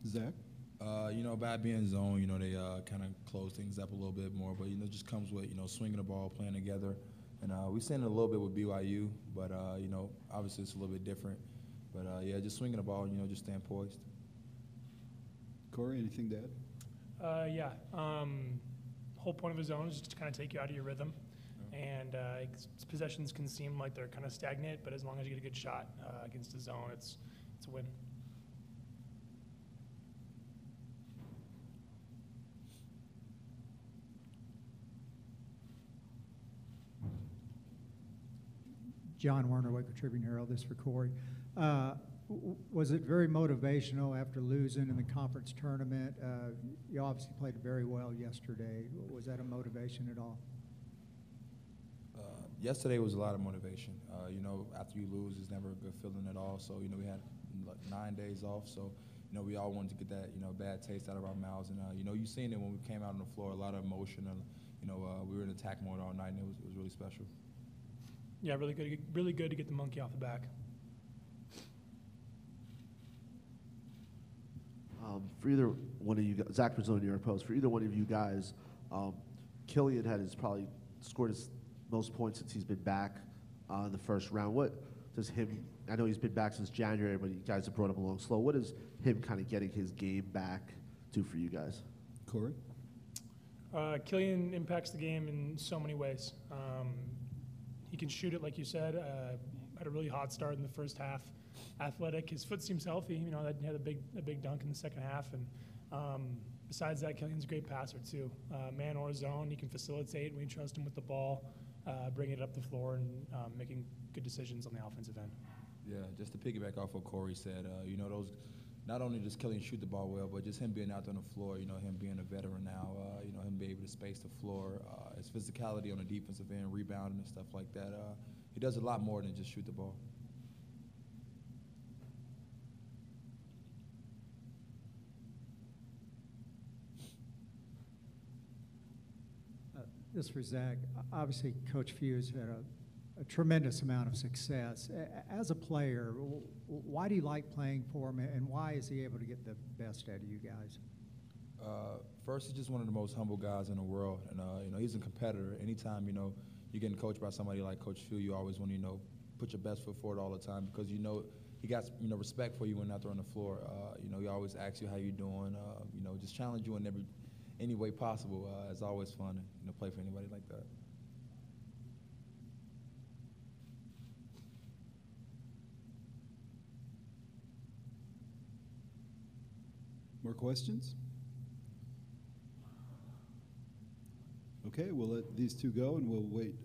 Zach? By being zone, they kind of close things up a little bit more, but, it just comes with, swinging the ball, playing together. And we've seen it a little bit with BYU, but, obviously it's a little bit different. But, just swinging the ball, just staying poised. Corey, anything to add? Whole point of a zone is just to kind of take you out of your rhythm. And possessions can seem like they're kind of stagnant, but as long as you get a good shot against a zone, it's a win. John Warner, Waco Tribune Herald. This for Corey. Was it very motivational after losing in the conference tournament? You obviously played very well yesterday. Was that a motivation at all? Yesterday was a lot of motivation. After you lose, it's never a good feeling at all. So, we had 9 days off. So, we all wanted to get that, bad taste out of our mouths. And, you seen it when we came out on the floor, a lot of emotion. And, we were in attack mode all night, and it was really special. Yeah, really good to get the monkey off the back. For either one of you guys, Zach Brazil, New York Post, for either one of you guys, Killian probably scored his most points since he's been back in the first round. What does him, I know he's been back since January, but you guys have brought him along slow. What does him kind of getting his game back do for you guys? Corey? Killian impacts the game in so many ways. He can shoot it, like you said. Had a really hot start in the first half. Athletic, his foot seems healthy. He had a big dunk in the second half, and besides that, Killian's a great passer too. Man or zone, he can facilitate. We trust him with the ball, bringing it up the floor, and making good decisions on the offensive end. Yeah, just to piggyback off what Corey said, those. Not only does Killian shoot the ball well, but just him being out there on the floor, him being a veteran now, him being able to space the floor, his physicality on the defensive end, rebounding and stuff like that. He does a lot more than just shoot the ball. This for Zach. Obviously, Coach Few's had a tremendous amount of success. As a player, why do you like playing for him, and why is he able to get the best out of you guys? First, he's just one of the most humble guys in the world, and he's a competitor. Anytime you're getting coached by somebody like Coach Few, you always want to put your best foot forward all the time, because he got respect for you when out there on the floor. He always asks you how you doing. Just challenge you in any way possible. It's always fun to play for anybody like that. More questions? Okay, we'll let these two go, and we'll wait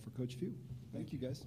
for Coach Few. Thank you, guys.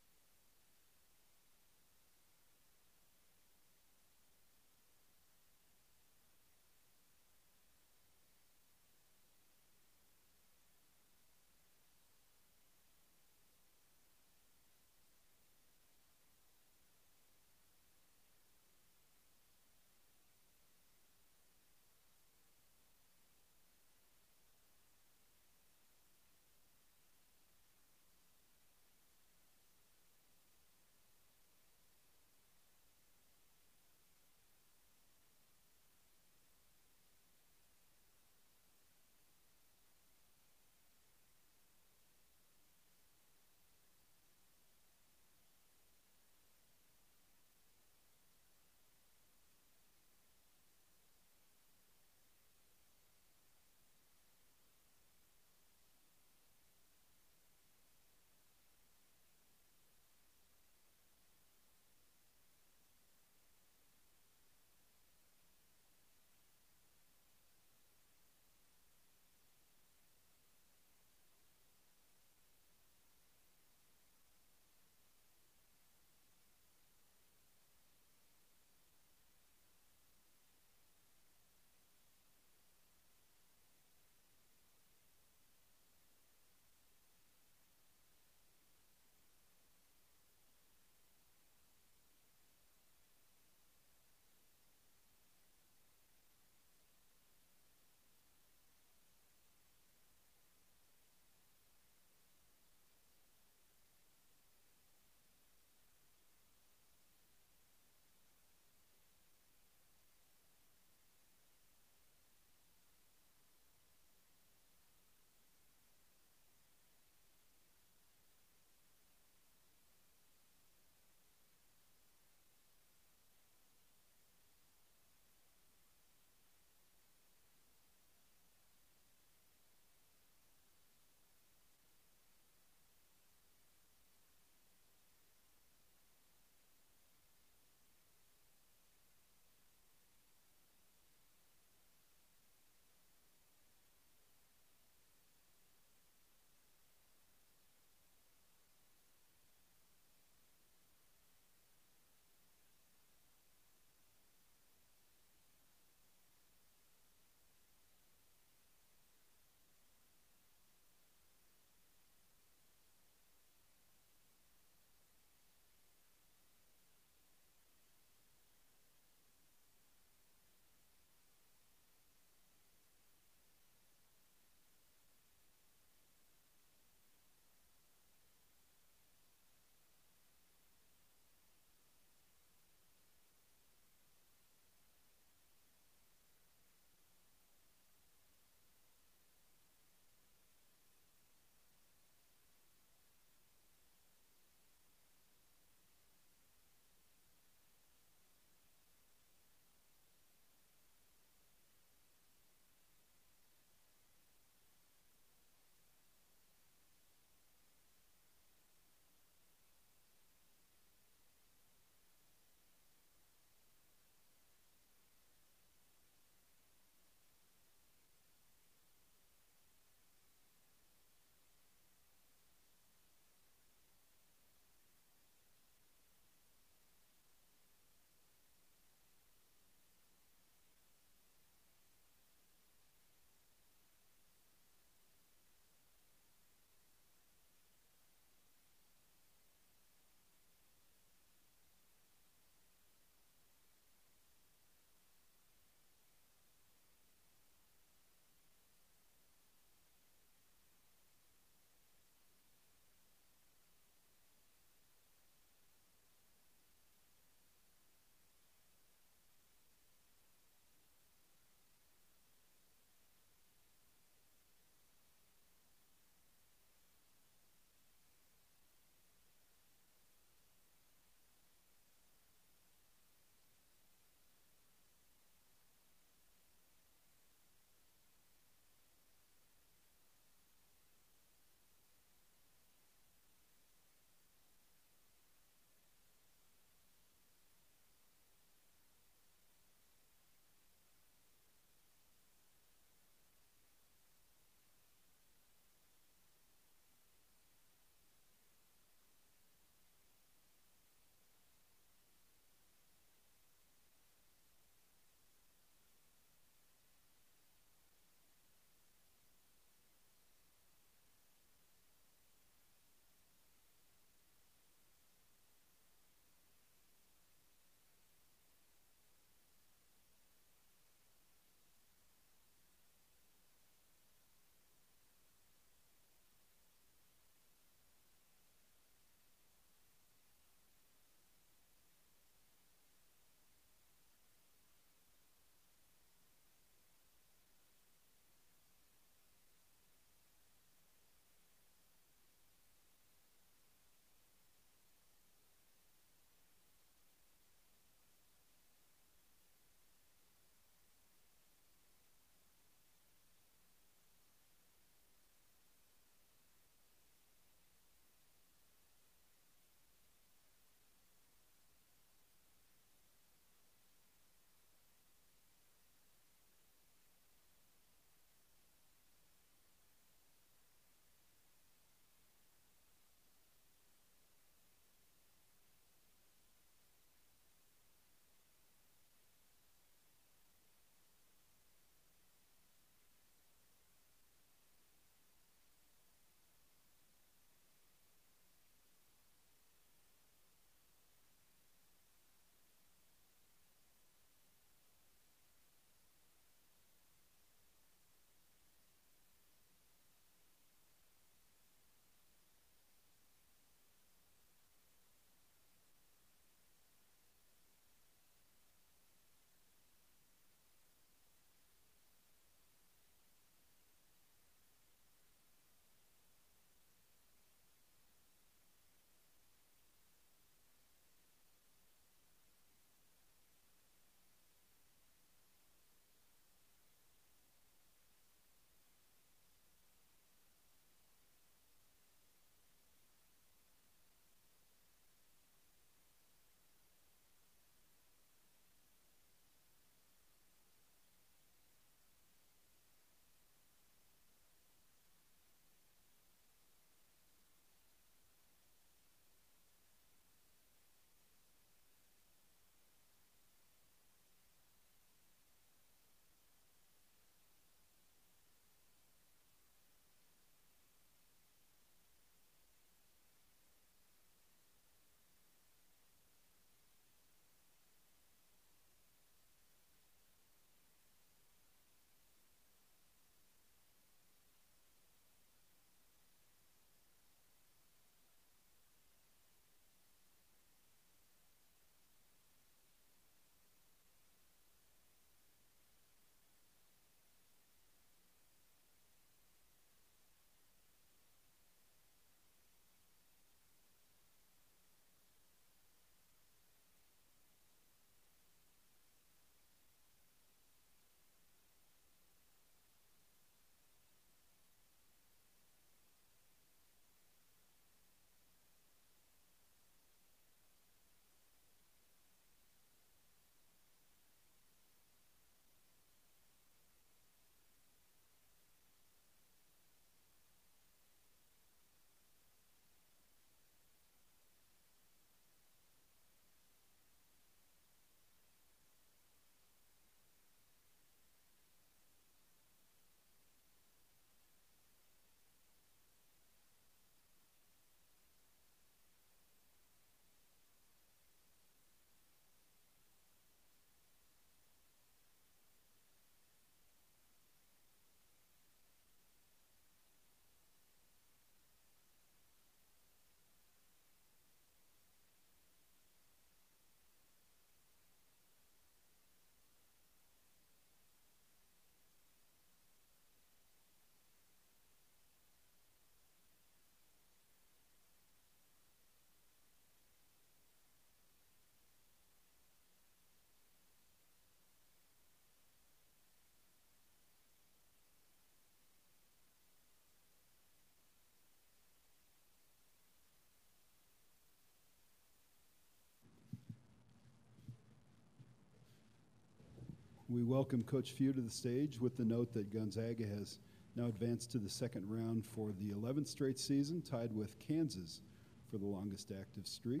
We welcome Coach Few to the stage with the note that Gonzaga has now advanced to the second round for the 11th straight season, tied with Kansas for the longest active streak.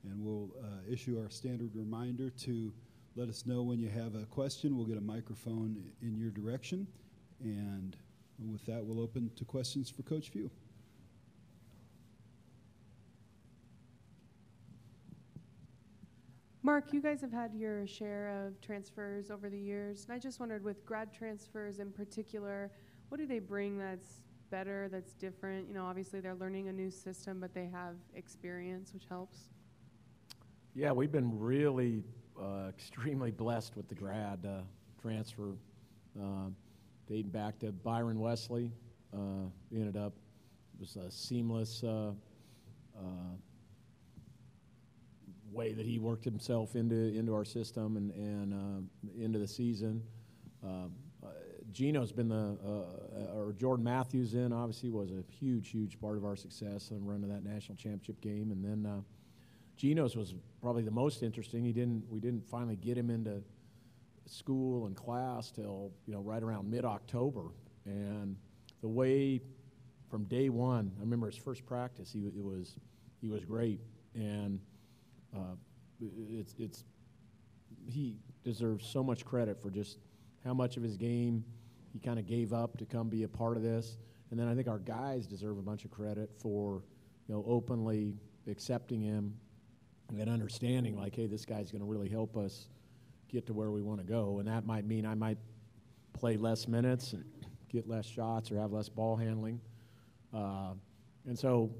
And we'll issue our standard reminder to let us know when you have a question. We'll get a microphone in your direction. And with that, we'll open to questions for Coach Few. Mark, you guys have had your share of transfers over the years, and I just wondered, with grad transfers in particular, what do they bring that's better, that's different? You know, obviously they're learning a new system, but they have experience, which helps. Yeah, we've been really extremely blessed with the grad transfer. Dating back to Byron Wesley, ended up, it was a seamless way that he worked himself into our system and into the season. Gino's been or Jordan Matthews obviously was a huge part of our success and run to that national championship game. And then Gino's was probably the most interesting. We didn't finally get him into school and class till right around mid-October. And the way from day one, I remember his first practice, he was great. And he deserves so much credit for just how much of his game he kind of gave up to come be a part of this. And then I think our guys deserve a bunch of credit for openly accepting him and understanding like, hey, this guy's going to really help us get to where we want to go. And that might mean I might play less minutes and get less shots or have less ball handling. And so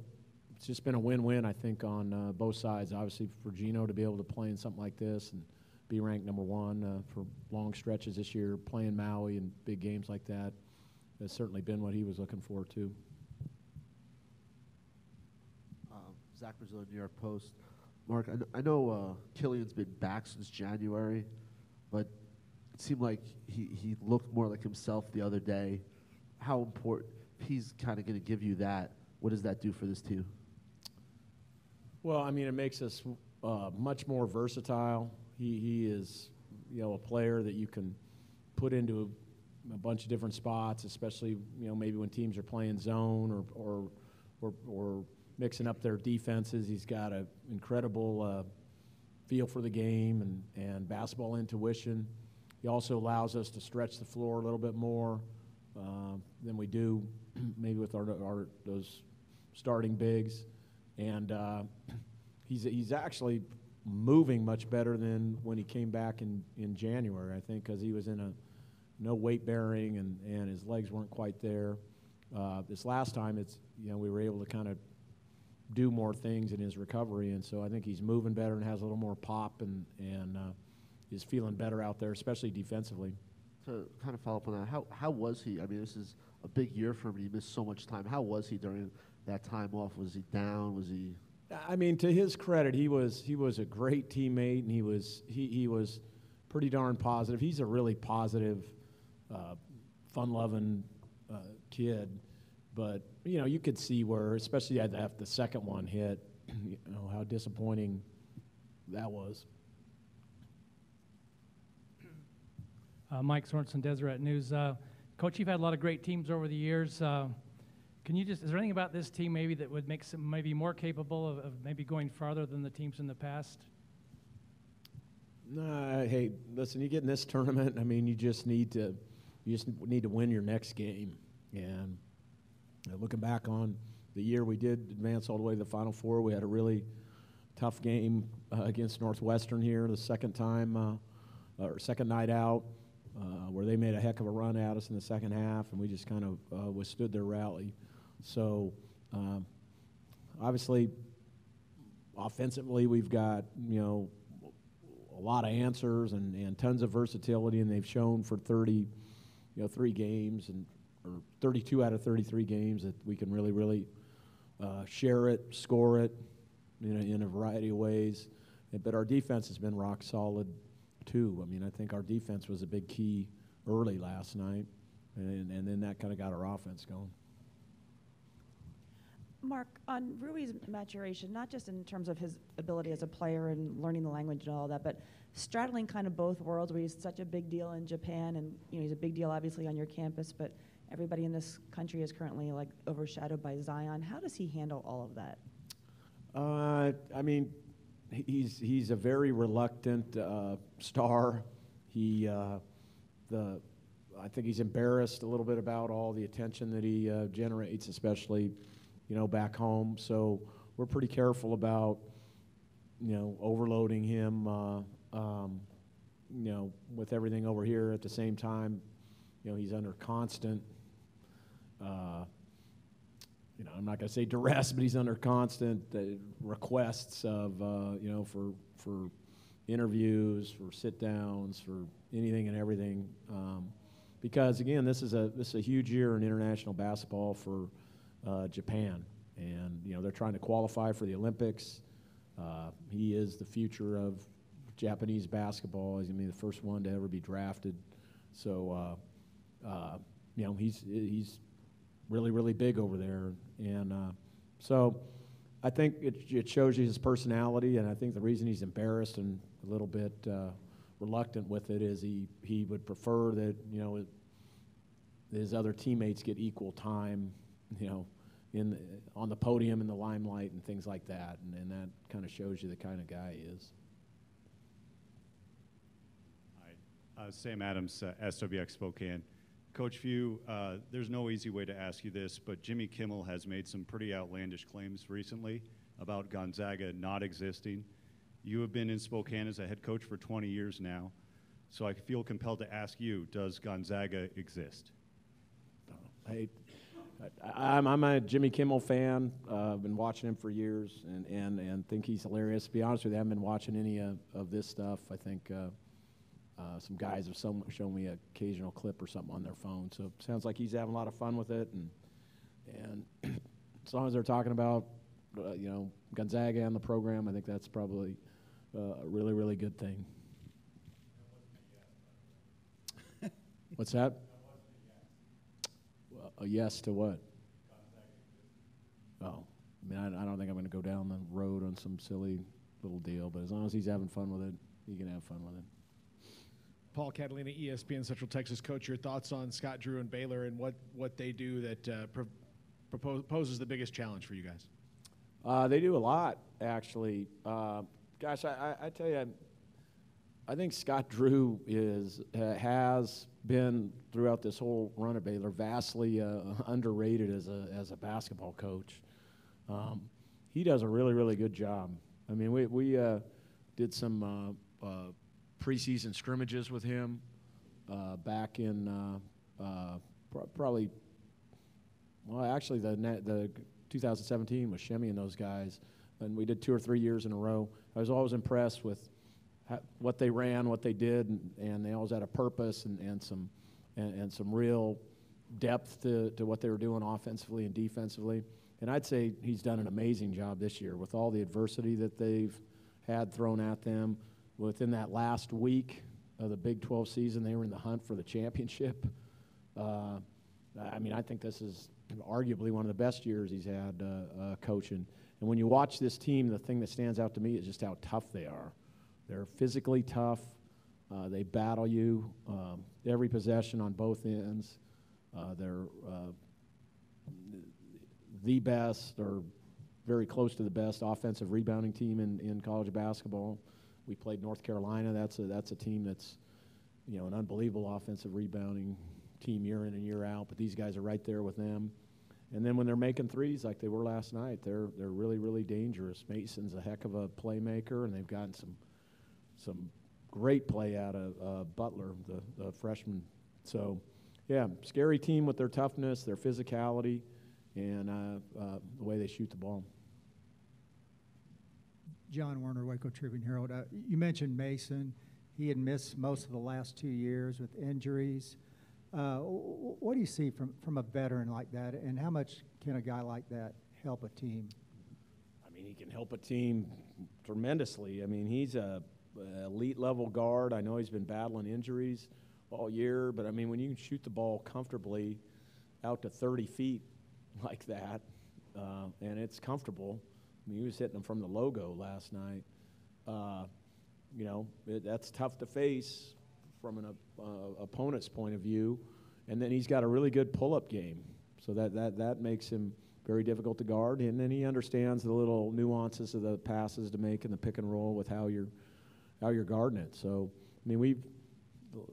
it's just been a win-win, I think, on both sides. Obviously, for Gino to be able to play in something like this and be ranked #1 for long stretches this year, playing Maui and big games like that, has certainly been what he was looking for, too. Zach Brazil, New York Post. Mark, I know Killian's been back since January, but it seemed like he looked more like himself the other day. How important, if he's kind of going to give you that, what does that do for this team? Well, I mean, it makes us much more versatile. He is, a player that you can put into a bunch of different spots, especially, maybe when teams are playing zone or mixing up their defenses. He's got an incredible feel for the game and basketball intuition. He also allows us to stretch the floor a little bit more than we do maybe with those starting bigs. And he's actually moving much better than when he came back in January, I think, because he was in no weight bearing and his legs weren't quite there. This last time, we were able to kind of do more things in his recovery, and so I think he's moving better and has a little more pop and is feeling better out there, especially defensively. To kind of follow up on that, how was he? I mean, this is a big year for him. He missed so much time. How was he during that time off? Was he down? Was he? I mean, to his credit, he was a great teammate, and he was pretty darn positive. He's a really positive, fun-loving kid. But you could see where, especially after the second one hit, how disappointing that was. Mike Sorensen, Deseret News. Coach, you've had a lot of great teams over the years. Is there anything about this team maybe that would make them maybe more capable of maybe going farther than the teams in the past? Hey, listen, you get in this tournament, I mean, you just need to win your next game. And looking back on the year we did advance all the way to the Final Four, we had a really tough game against Northwestern here the second time, or second night out, where they made a heck of a run at us in the second half, and we just kind of withstood their rally. So, obviously, offensively, we've got, a lot of answers and tons of versatility, and they've shown for 3 games or 32 out of 33 games that we can really share it, score it in a variety of ways. But our defense has been rock solid too. I mean, I think our defense was a big key early last night, and then that kind of got our offense going. Mark, on Rui's maturation, not just in terms of his ability as a player and learning the language and all that, but straddling kind of both worlds, where he's such a big deal in Japan, and he's a big deal obviously on your campus, but everybody in this country is currently like overshadowed by Zion. How does he handle all of that? I mean, he's a very reluctant star. I think he's embarrassed a little bit about all the attention that he generates, especially, back home. So we're pretty careful about, overloading him, with everything over here. At the same time, he's under constant, I'm not going to say duress, but he's under constant requests of, for interviews, for sit-downs, for anything and everything. Because again, this is a huge year in international basketball for Japan, and they're trying to qualify for the Olympics. He is the future of Japanese basketball. He's gonna be the first one to ever be drafted. So he's really, really big over there, and so I think it shows you his personality, and I think the reason he's embarrassed and a little bit reluctant with it is he would prefer that his other teammates get equal time, on the podium in the limelight and things like that, and that kind of shows you the kind of guy he is. Hi, Sam Adams, SWX Spokane. Coach Few, there's no easy way to ask you this, but Jimmy Kimmel has made some pretty outlandish claims recently about Gonzaga not existing. You have been in Spokane as a head coach for 20 years now, so I feel compelled to ask you, does Gonzaga exist? I'm a Jimmy Kimmel fan. I've been watching him for years and think he's hilarious. To be honest with you, I haven't been watching any of this stuff. I think some guys have shown me an occasional clip or something on their phone. So it sounds like he's having a lot of fun with it. And as long as they're talking about, Gonzaga and the program, I think that's probably a really, really good thing. What's that? Well, a yes to what? Oh, I mean, I don't think I'm going to go down the road on some silly little deal, but as long as he's having fun with it, he can have fun with it. Paul Catalina, ESPN Central Texas coach, your thoughts on Scott Drew and Baylor and what they do that poses the biggest challenge for you guys? They do a lot, actually. Gosh, I tell you, I think Scott Drew has been throughout this whole run of Baylor vastly underrated as a basketball coach. He does a really, really good job. I mean, we did some preseason scrimmages with him back in probably, well, actually the 2017 with Shemmy and those guys, and we did 2 or 3 years in a row. I was always impressed with what they ran, what they did, and they always had a purpose and some real depth to what they were doing offensively and defensively. And I'd say he's done an amazing job this year with all the adversity that they've had thrown at them. Within that last week of the Big 12 season, they were in the hunt for the championship. I mean, I think this is arguably one of the best years he's had coaching. And when you watch this team, the thing that stands out to me is just how tough they are. They're physically tough. They battle you every possession on both ends. They're the best or very close to the best offensive rebounding team in college basketball. We played North Carolina. That's a team that's, an unbelievable offensive rebounding team year in and year out. But these guys are right there with them. And then when they're making threes like they were last night, they're really, really dangerous. Mason's a heck of a playmaker, and they've gotten some great play out of Butler, the freshman. So, yeah, scary team with their toughness, their physicality, and the way they shoot the ball. John Werner, Waco Tribune-Herald. You mentioned Mason. He had missed most of the last 2 years with injuries. What do you see from a veteran like that, and how much can a guy like that help a team? I mean, he can help a team tremendously. I mean, he's a elite level guard. I know he's been battling injuries all year, but I mean, when you can shoot the ball comfortably out to 30 feet like that, and it's comfortable. I mean, he was hitting them from the logo last night. that's tough to face from an opponent's point of view. And then he's got a really good pull-up game, so that makes him very difficult to guard. And then he understands the little nuances of the passes to make in the pick and roll with how you're guarding it. So, I mean, we've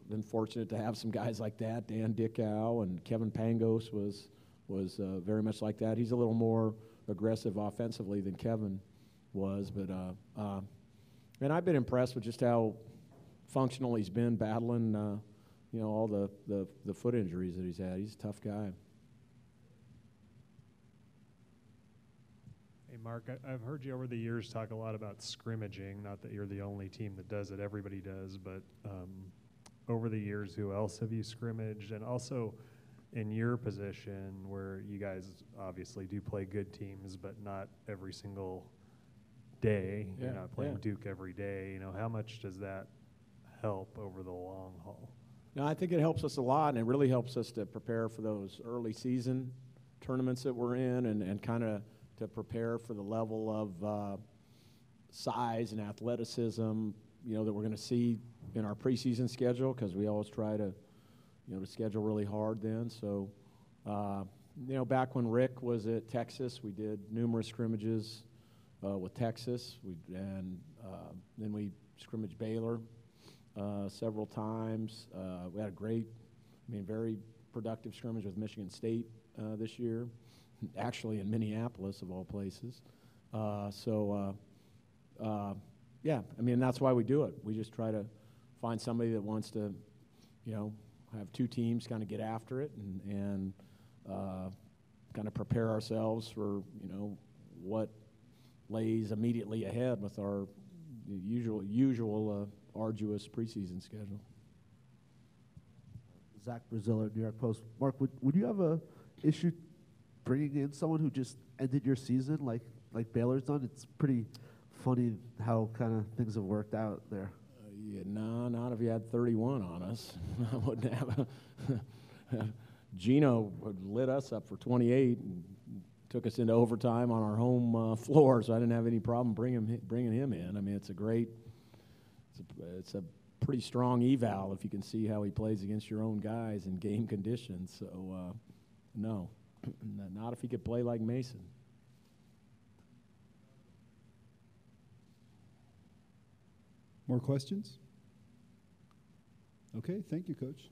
been fortunate to have some guys like that. Dan Dickow and Kevin Pangos was very much like that. He's a little more aggressive offensively than Kevin was, but and I've been impressed with just how functional he's been battling, all the foot injuries that he's had. He's a tough guy. Hey, Mark, I've heard you over the years talk a lot about scrimmaging. Not that you're the only team that does it; everybody does. But over the years, who else have you scrimmaged? And also, in your position, where you guys obviously do play good teams, but not every single day. Yeah, You're not playing yeah. Duke every day. How much does that help over the long haul? No, I think it helps us a lot, and it really helps us to prepare for those early season tournaments that we're in, and kind of to prepare for the level of size and athleticism, that we're going to see in our preseason schedule, because we always try to, to schedule really hard then. So, back when Rick was at Texas, we did numerous scrimmages with Texas, and then we scrimmaged Baylor several times. We had a great, very productive scrimmage with Michigan State this year, actually in Minneapolis of all places. Yeah, that's why we do it. We just try to find somebody that wants to, have two teams kind of get after it and kind of prepare ourselves for, what lays immediately ahead with our usual arduous preseason schedule. Zach Braziller, New York Post. Mark, would you have a issue bringing in someone who just ended your season like Baylor's done? It's pretty funny how kind of things have worked out there. No, not if you had 31 on us. I wouldn't have. Gino lit us up for 28 and took us into overtime on our home floor, so I didn't have any problem bringing him in. It's a pretty strong eval if you can see how he plays against your own guys in game conditions. So, no, not if he could play like Mason. More questions? Okay, thank you, Coach.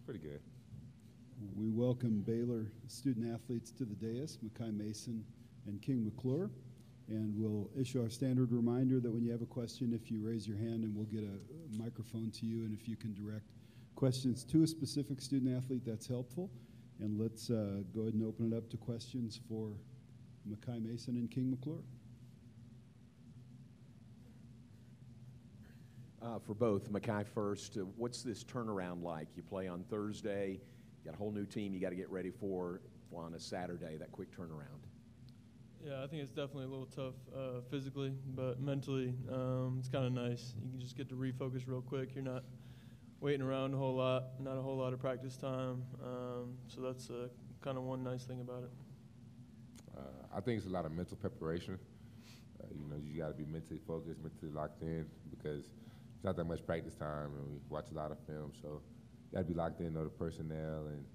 Pretty good. We welcome Baylor student athletes to the dais, Mackay Mason and King McClure. And we'll issue our standard reminder that when you have a question, if you raise your hand, and we'll get a microphone to you, and if you can direct questions to a specific student athlete, that's helpful. And let's go ahead and open it up to questions for Mackay Mason and King McClure. For both, Mackay first, what's this turnaround like? You play on Thursday, you got a whole new team you got to get ready for on a Saturday, that quick turnaround. Yeah, I think it's definitely a little tough physically, but mentally it's kind of nice. You can just get to refocus real quick. You're not waiting around a whole lot, not a whole lot of practice time. So that's kind of one nice thing about it. I think it's a lot of mental preparation. You got to be mentally focused, mentally locked in, because it's not that much practice time, and we watch a lot of film. So you got to be locked in, know the personnel, and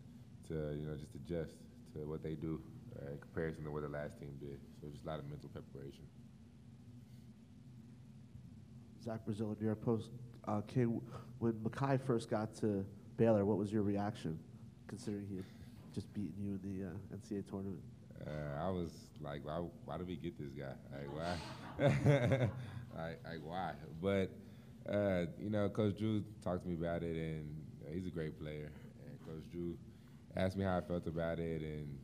to just adjust to what they do in comparison to what the last team did. So just a lot of mental preparation. Zach Brazil, New York Post. King, when Mackay first got to Baylor, what was your reaction, considering he had just beaten you in the NCAA tournament? I was like, why did we get this guy? Like, why? Why? But, Coach Drew talked to me about it, and he's a great player. And Coach Drew asked me how I felt about it, and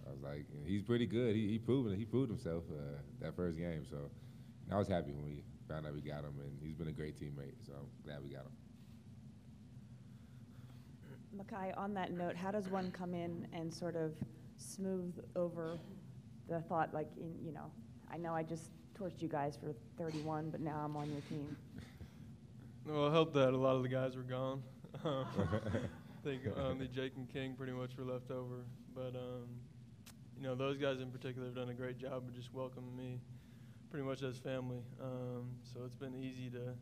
I was like, he's pretty good. He proved himself that first game. So I was happy when we found out we got him, and he's been a great teammate. So I'm glad we got him. Mackay, on that note, how does one come in and sort of smooth over the thought, like, I know I just torched you guys for 31, but now I'm on your team? Well, it helped that a lot of the guys were gone. I think only Jake and King pretty much were left over. But, those guys in particular have done a great job of just welcoming me pretty much as family. So it's been easy to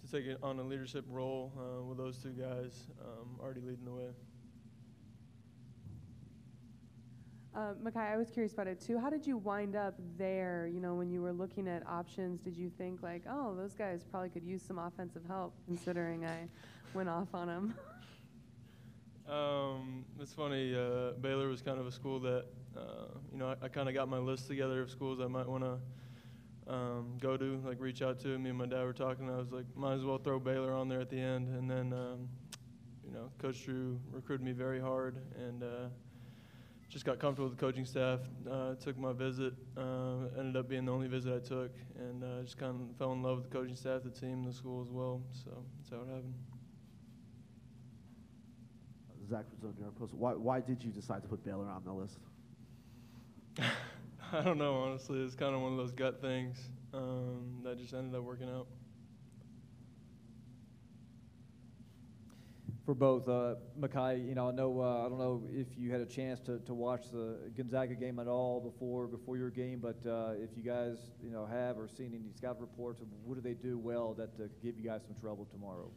take it on a leadership role with those two guys already leading the way. Mackay, I was curious about it too. How did you wind up there? When you were looking at options, did you think like, oh, those guys probably could use some offensive help, considering I went off on them? It's funny. Baylor was kind of a school that, I kind of got my list together of schools I might want to go to, like reach out to. Me and my dad were talking. I was like, might as well throw Baylor on there at the end. And then, Coach Drew recruited me very hard, and just got comfortable with the coaching staff. Took my visit. Ended up being the only visit I took, and just kind of fell in love with the coaching staff, the team, the school as well. So that's how it happened. Zach Brazil, New York Post. Why did you decide to put Baylor on the list? I don't know, honestly. It's kind of one of those gut things that just ended up working out. For both, Mackay, I don't know if you had a chance to watch the Gonzaga game at all before your game, but if you guys, have or seen any scout reports, what do they do well that give you guys some trouble tomorrow?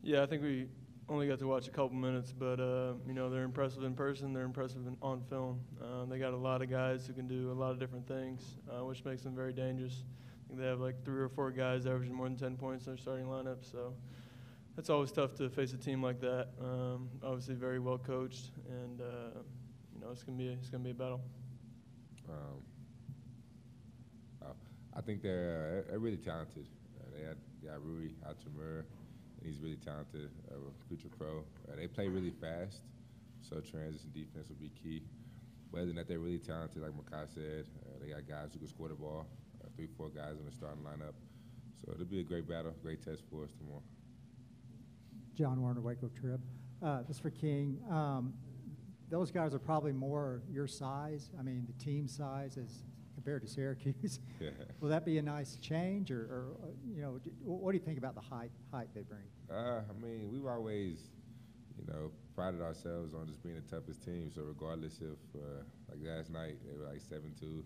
Yeah, I think we only got to watch a couple minutes, but they're impressive in person. They're impressive on film. They got a lot of guys who can do a lot of different things, which makes them very dangerous. I think they have like 3 or 4 guys averaging more than 10 points in their starting lineup. So it's always tough to face a team like that. Obviously, very well coached, and it's gonna be a battle. I think they're really talented. They got Rui Hachimura. He's really talented, future pro. They play really fast, so transition defense will be key. But other than that, they're really talented, like Mackay said. They got guys who can score the ball, 3, 4 guys in the starting lineup. So it'll be a great battle, great test for us tomorrow. John Warner, Waco Trib. This for King. Those guys are probably more your size. I mean, the team size is compared to Syracuse. Yeah. Will that be a nice change, or what do you think about the height they bring? We've always, prided ourselves on just being the toughest team. So regardless if, like last night, they were like 7'2",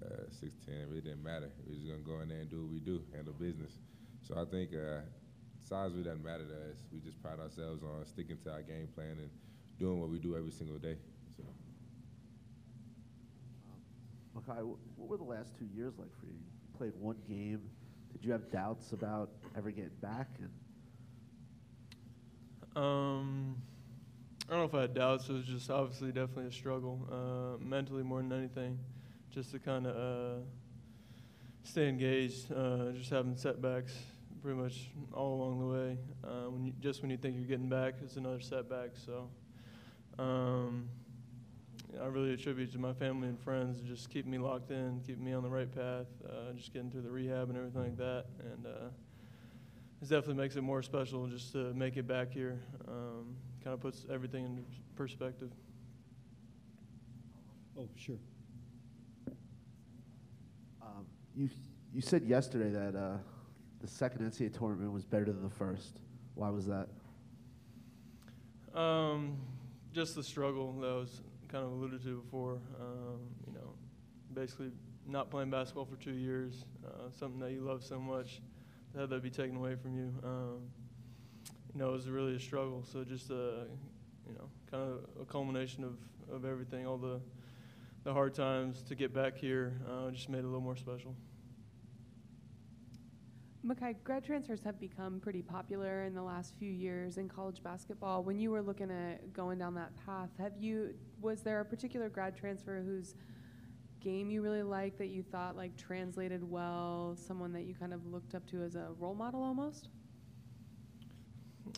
6'10", it really didn't matter. We're just gonna go in there and do what we do, handle business. So I think size really doesn't matter to us. We just pride ourselves on sticking to our game plan and doing what we do every single day. So. Mackay, what were the last 2 years like for you? You played 1 game. Did you have doubts about ever getting back? I don't know if I had doubts. It was just obviously definitely a struggle, mentally more than anything, just to kind of stay engaged, just having setbacks pretty much all along the way. When you think you're getting back, it's another setback. So I really attribute it to my family and friends just keeping me locked in, keeping me on the right path, just getting through the rehab and everything like that. And it definitely makes it more special just to make it back here. Kind of puts everything into perspective. Oh, sure. You said yesterday that the second NCAA tournament was better than the first. Why was that? Just the struggle that was kind of alluded to before. Basically not playing basketball for 2 years, something that you love so much, to have that be taken away from you. It was really a struggle. So just kind of a culmination of everything, all the hard times to get back here, just made it a little more special. Makai, grad transfers have become pretty popular in the last few years in college basketball. When you were looking at going down that path, was there a particular grad transfer whose game you really liked that you thought translated well, someone that you kind of looked up to as a role model almost?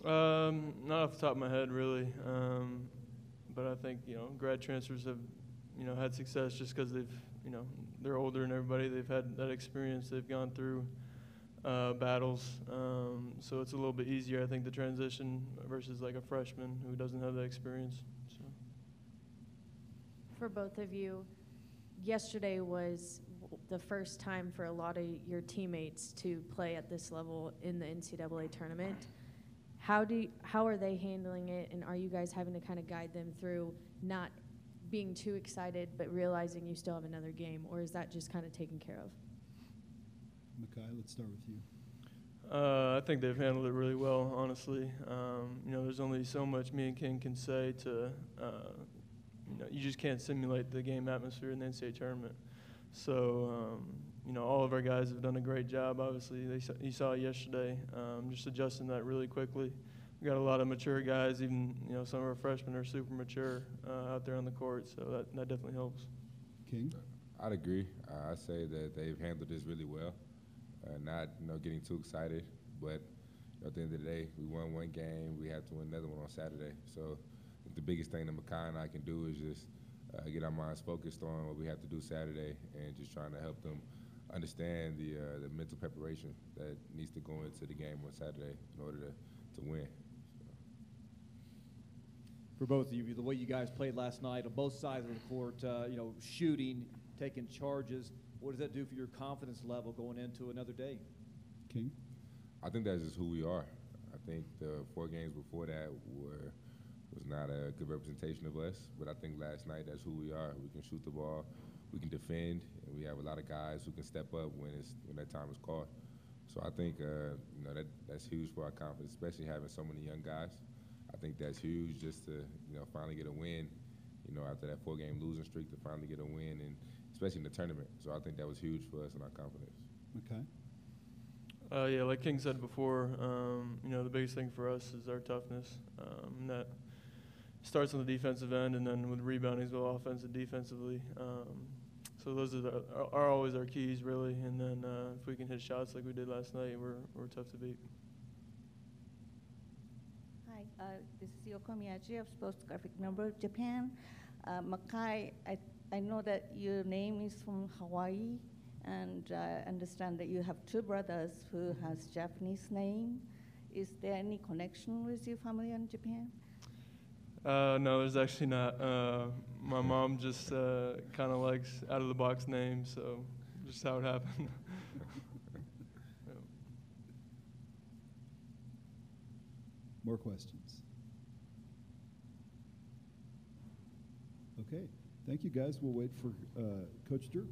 Not off the top of my head, really. But I think, grad transfers have, had success just because they're older than everybody. They've had that experience. They've gone through battles. So it's a little bit easier, I think, to transition versus a freshman who doesn't have that experience. So. For both of you, yesterday was the first time for a lot of your teammates to play at this level in the NCAA tournament. How are they handling it, and are you guys having to kind of guide them through not being too excited but realizing you still have another game, or is that just kind of taken care of? Makai, let's start with you. I think they've handled it really well, honestly. There's only so much me and King can say to, you just can't simulate the game atmosphere in the NCAA tournament. So, all of our guys have done a great job. Obviously, you saw it yesterday, just adjusting that really quickly. We got a lot of mature guys, even some of our freshmen are super mature out there on the court, so that definitely helps. King? I'd agree. I say that they've handled this really well. Not getting too excited, but at the end of the day, we won one game. We have to win another one on Saturday. So the biggest thing that Makai and I can do is just get our minds focused on what we have to do Saturday, and just trying to help them understand the mental preparation that needs to go into the game on Saturday in order to win. For both of you, the way you guys played last night on both sides of the court, shooting, taking charges, what does that do for your confidence level going into another day? King? I think that's just who we are. I think the 4 games before that was not a good representation of us, but I think last night that's who we are. We can shoot the ball, we can defend, and we have a lot of guys who can step up when that time is called. So I think that's huge for our confidence, especially having so many young guys. I think that's huge just to finally get a win. After that 4-game losing streak, to finally get a win, and especially in the tournament. So I think that was huge for us and our confidence. Okay. Yeah, like King said before, the biggest thing for us is our toughness. And that starts on the defensive end, and then with rebounding as well, offensive, defensively. So those are always our keys, really. And then if we can hit shots like we did last night, we're tough to beat. Hi, this is Yoko Miyaji of Sports Graphic Number Japan. Makai, I know that your name is from Hawaii, and I understand that you have 2 brothers who has Japanese name. Is there any connection with your family in Japan? No, there's actually not. My mom just kind of likes out-of-the-box names, so just how it happened. More questions? Okay. Thank you, guys. We'll wait for Coach Drew.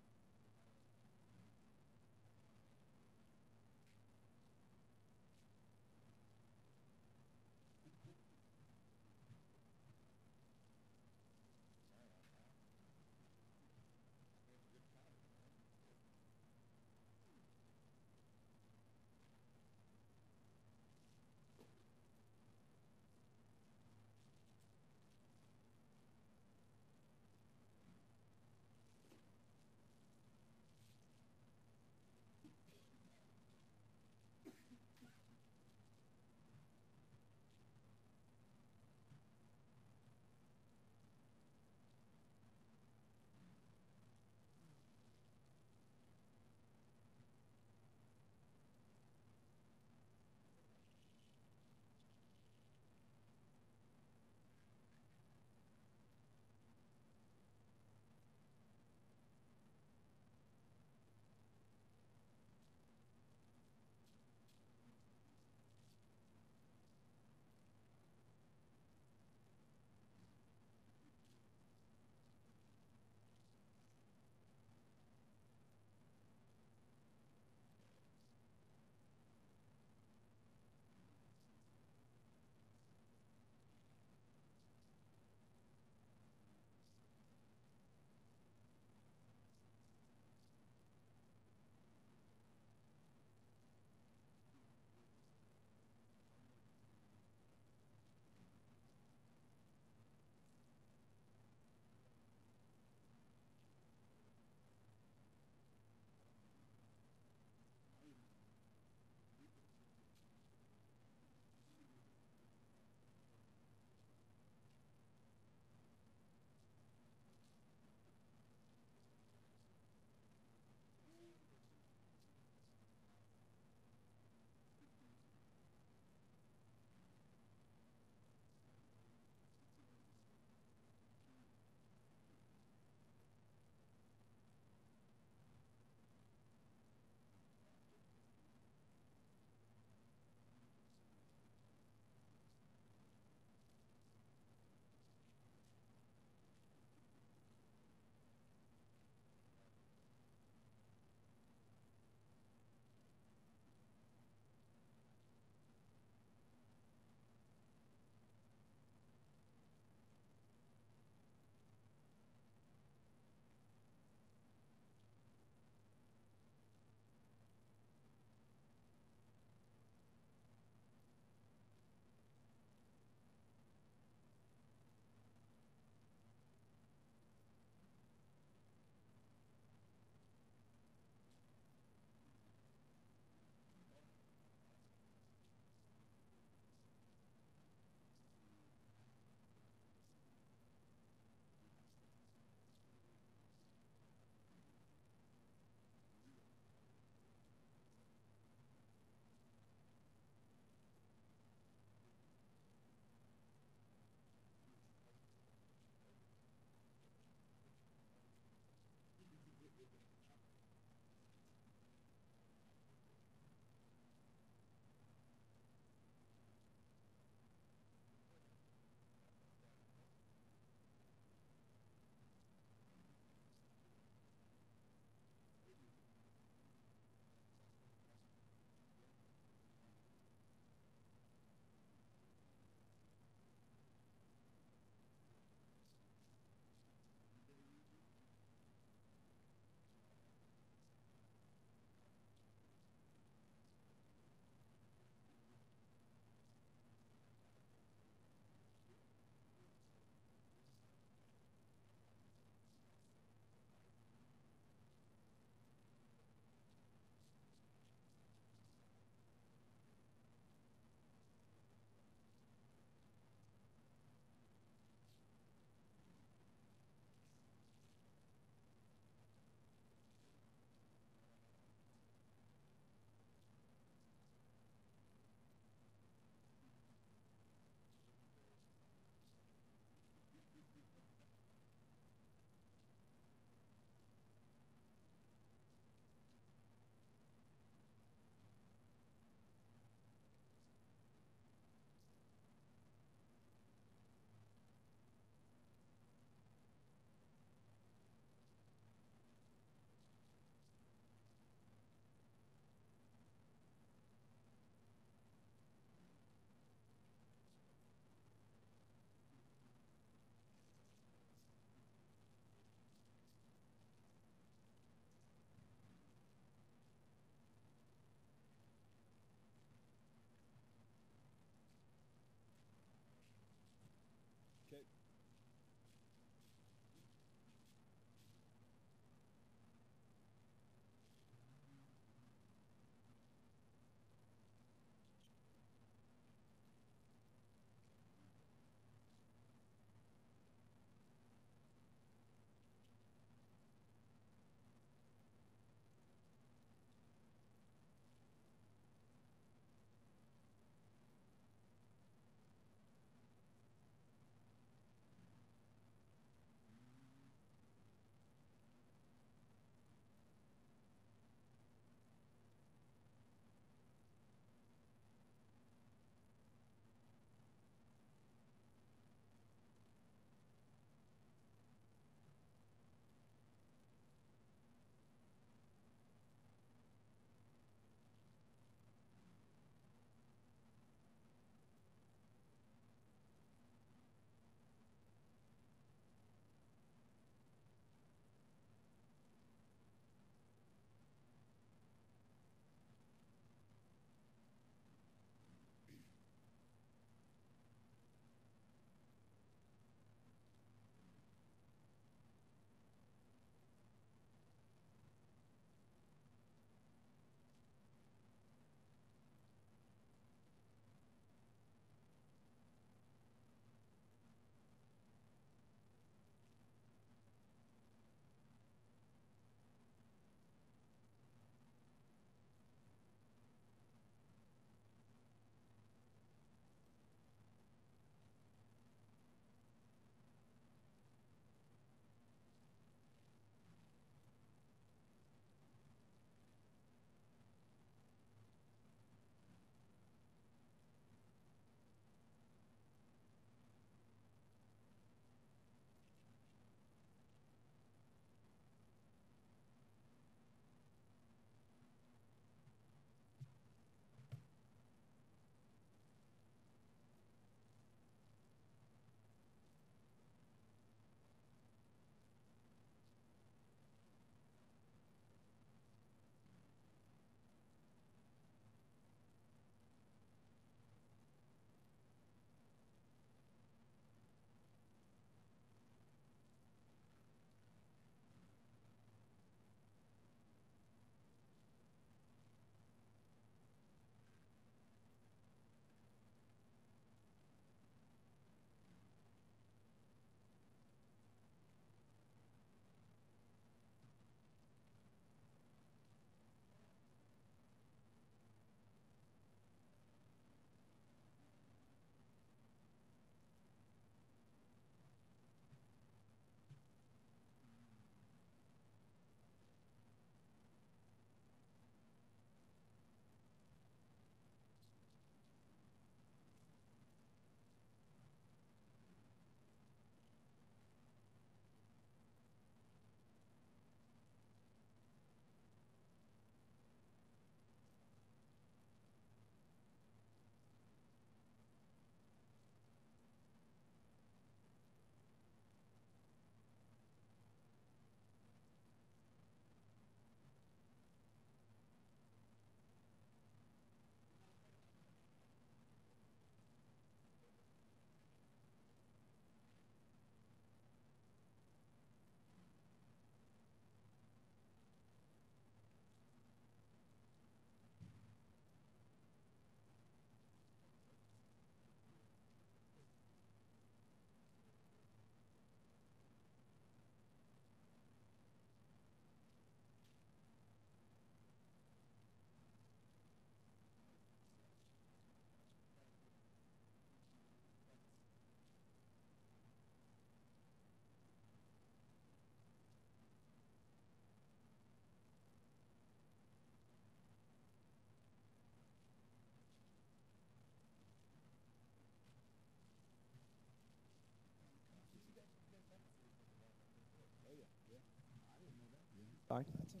Sorry. That's all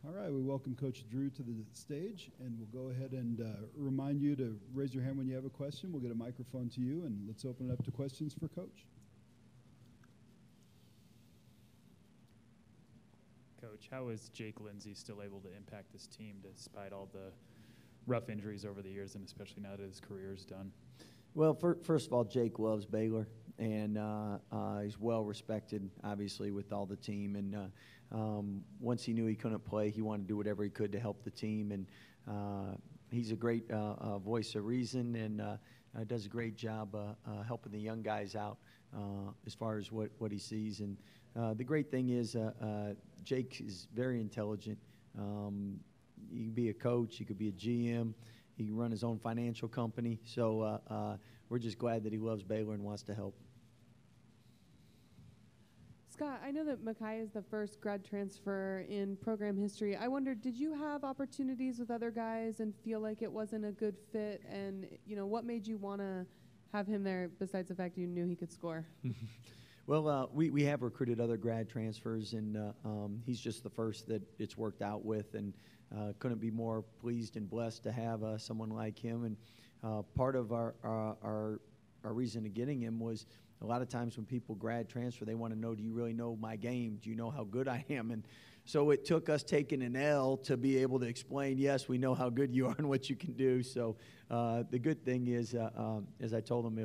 right. All right, we welcome Coach Drew to the stage, and we'll go ahead and remind you to raise your hand when you have a question. We'll get a microphone to you, and let's open it up to questions for Coach. Coach, how is Jake Lindsey still able to impact this team despite all the rough injuries over the years, and especially now that his career is done? Well, first of all, Jake loves Baylor, and he's well respected, obviously, with all the team. And once he knew he couldn't play, he wanted to do whatever he could to help the team. And he's a great voice of reason, and does a great job helping the young guys out as far as what he sees. And the great thing is Jake is very intelligent. He can be a coach. He could be a GM. He can run his own financial company. So we're just glad that he loves Baylor and wants to help. Scott, I know that Makai is the first grad transfer in program history. I wondered, did you have opportunities with other guys and feel like it wasn't a good fit? And, what made you want to have him there besides the fact you knew he could score? Well, we have recruited other grad transfers, and he's just the first that it's worked out with, and couldn't be more pleased and blessed to have someone like him. And part of our reason of getting him was a lot of times when people grad transfer, they want to know, do you really know my game? Do you know how good I am? And so it took us taking an L to be able to explain, yes, we know how good you are and what you can do. So the good thing is, as I told him, it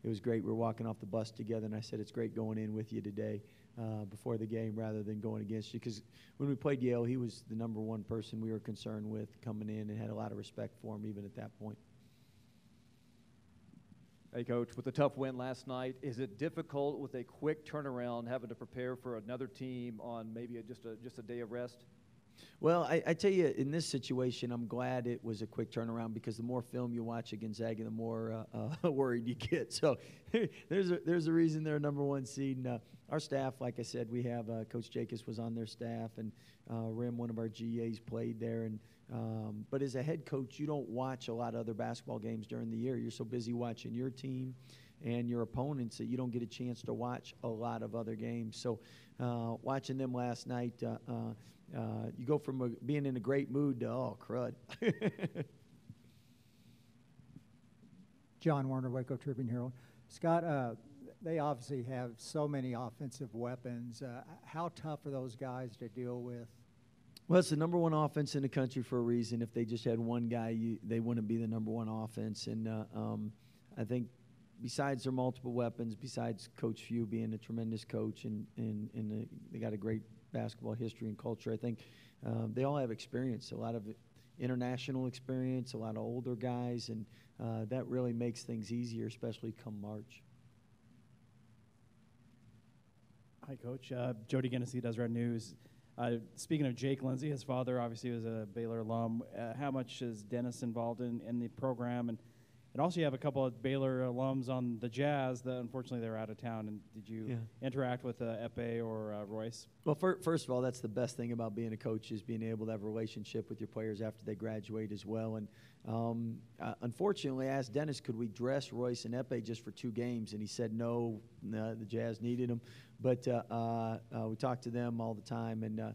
was great. We were walking off the bus together, and I said, it's great going in with you today before the game rather than going against you. Because when we played Yale, he was the number one person we were concerned with coming in, and had a lot of respect for him even at that point. Hey, Coach, with a tough win last night, is it difficult with a quick turnaround having to prepare for another team on maybe just a day of rest? Well, I tell you, in this situation, I'm glad it was a quick turnaround, because the more film you watch at Gonzaga, the more worried you get. So there's a reason they're number one seed. And, our staff, like I said, we have Coach Jacobs was on their staff, and Rim, one of our GAs, played there. And but as a head coach, you don't watch a lot of other basketball games during the year. You're so busy watching your team and your opponents that you don't get a chance to watch a lot of other games. So watching them last night, you go from being in a great mood to, oh, crud. John Warner, Waco Tribune Herald. Scott, they obviously have so many offensive weapons. How tough are those guys to deal with? Well, it's the number one offense in the country for a reason. If they just had one guy, they wouldn't be the number one offense. And I think besides their multiple weapons, besides Coach Few being a tremendous coach, and they got a great basketball history and culture, I think they all have experience, a lot of international experience, a lot of older guys, and that really makes things easier, especially come March. Hi, Coach. Jody Genesee, Deseret News. Speaking of Jake Lindsey, his father obviously was a Baylor alum. How much is Dennis involved in the program? And also you have a couple of Baylor alums on the Jazz that unfortunately they're out of town. And did you interact with Epe or Royce? Well, first of all, that's the best thing about being a coach, is being able to have a relationship with your players after they graduate as well. And unfortunately, I asked Dennis, could we dress Royce and Epe just for 2 games? And he said no, the Jazz needed them. But we talk to them all the time, and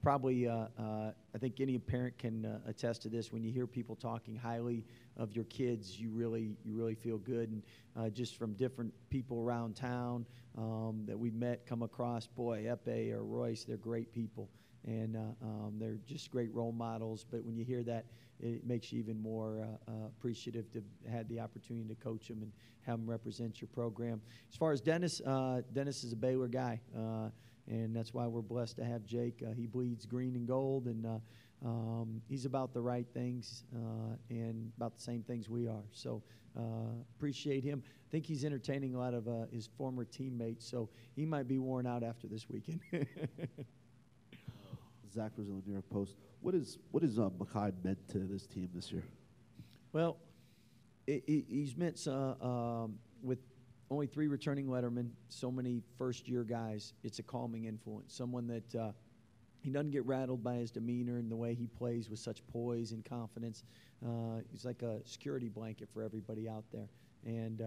probably I think any parent can attest to this. When you hear people talking highly of your kids, you really feel good. And just from different people around town that we met, come across, boy, Epe or Royce, they're great people, and they're just great role models. But when you hear that, it makes you even more appreciative to have the opportunity to coach them and have them represent your program. As far as Dennis, Dennis is a Baylor guy, and that's why we're blessed to have Jake. He bleeds green and gold, and he's about the right things and about the same things we are. So appreciate him. I think he's entertaining a lot of his former teammates, so he might be worn out after this weekend. Zach Brazil, New York Post. What is Makai meant to this team this year? Well, he's meant with only 3 returning lettermen, so many first-year guys. It's a calming influence, someone that he doesn't get rattled by his demeanor and the way he plays with such poise and confidence. He's like a security blanket for everybody out there. And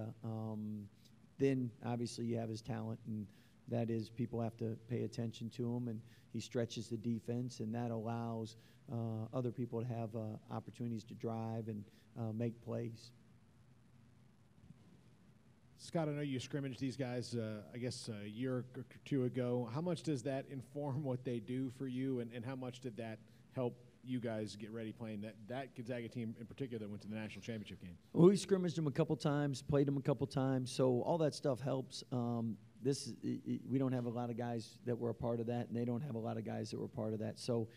then, obviously, you have his talent, and That is, people have to pay attention to him, and he stretches the defense, and that allows other people to have opportunities to drive and make plays. Scott, I know you scrimmaged these guys, I guess, a year or two ago. How much does that inform what they do for you, and how much did that help you guys get ready playing that Gonzaga team in particular that went to the national championship game? Well, we scrimmaged them a couple times, played them a couple times, so all that stuff helps. We don't have a lot of guys that were a part of that, and they don't have a lot of guys that were part of that. So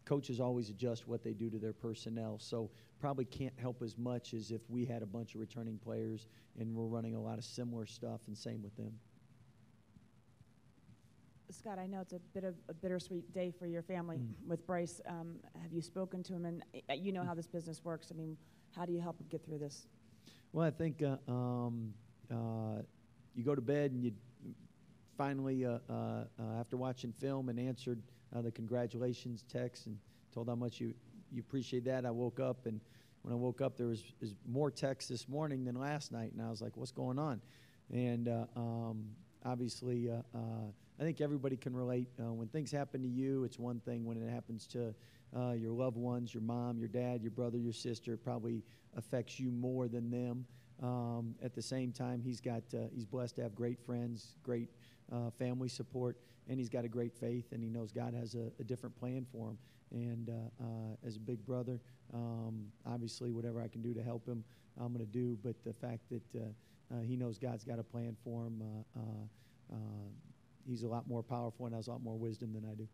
coaches always adjust what they do to their personnel, so probably can't help as much as if we had a bunch of returning players and we're running a lot of similar stuff, and same with them. Scott, I know it's a bit of a bittersweet day for your family with Bryce. Have you spoken to him? And you know how this business works. I mean, how do you help him get through this? Well, I think you go to bed and you finally, after watching film and answered the congratulations text and told how much you appreciate that, I woke up, and when I woke up, there was more text this morning than last night, and I was like, what's going on? And obviously, I think everybody can relate. When things happen to you, it's one thing. When it happens to your loved ones, your mom, your dad, your brother, your sister, it probably affects you more than them. At the same time, he's blessed to have great friends, great family support, and he's got a great faith, and he knows God has a different plan for him. And as a big brother, obviously whatever I can do to help him, I'm going to do. But the fact that he knows God's got a plan for him, he's a lot more powerful and has a lot more wisdom than I do.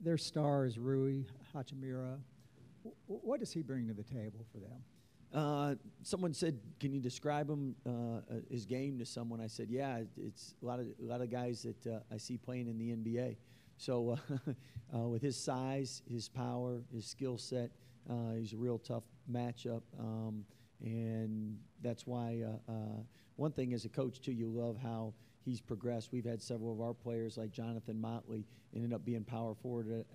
Their star is Rui Hachimura. What does he bring to the table for them? Someone said, "Can you describe him, his game to someone?" I said, "Yeah, it's a lot of guys that I see playing in the NBA." So with his size, his power, his skill set, he's a real tough matchup, and that's why one thing as a coach too, you love how he's progressed. We've had several of our players like Jonathan Motley ended up being power forward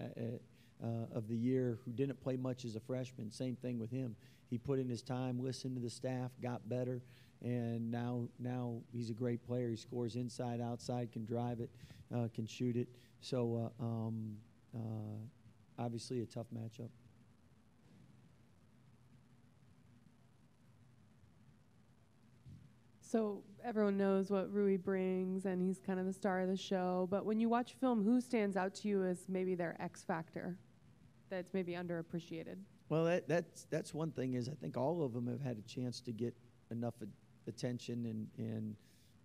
of the year who didn't play much as a freshman. Same thing with him. He put in his time, listened to the staff, got better, and now he's a great player. He scores inside, outside, can drive it, can shoot it. So obviously a tough matchup. So everyone knows what Rui brings, and he's kind of the star of the show. But when you watch film, who stands out to you as maybe their X factor that's maybe underappreciated? Well, that's one thing is I think all of them have had a chance to get enough attention, and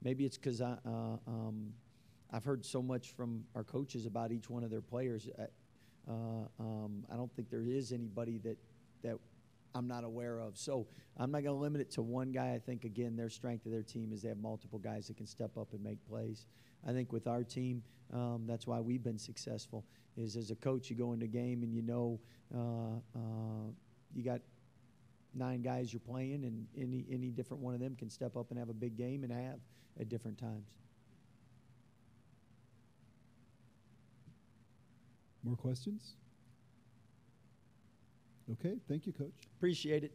maybe it's because I've heard so much from our coaches about each one of their players. I don't think there is anybody that I'm not aware of. So I'm not going to limit it to one guy. I think, again, their strength of their team is they have multiple guys that can step up and make plays. I think with our team, that's why we've been successful, is as a coach, you go into a game and you know you got 9 guys you're playing, and any different one of them can step up and have a big game and have at different times. More questions? Okay, thank you, Coach. Appreciate it.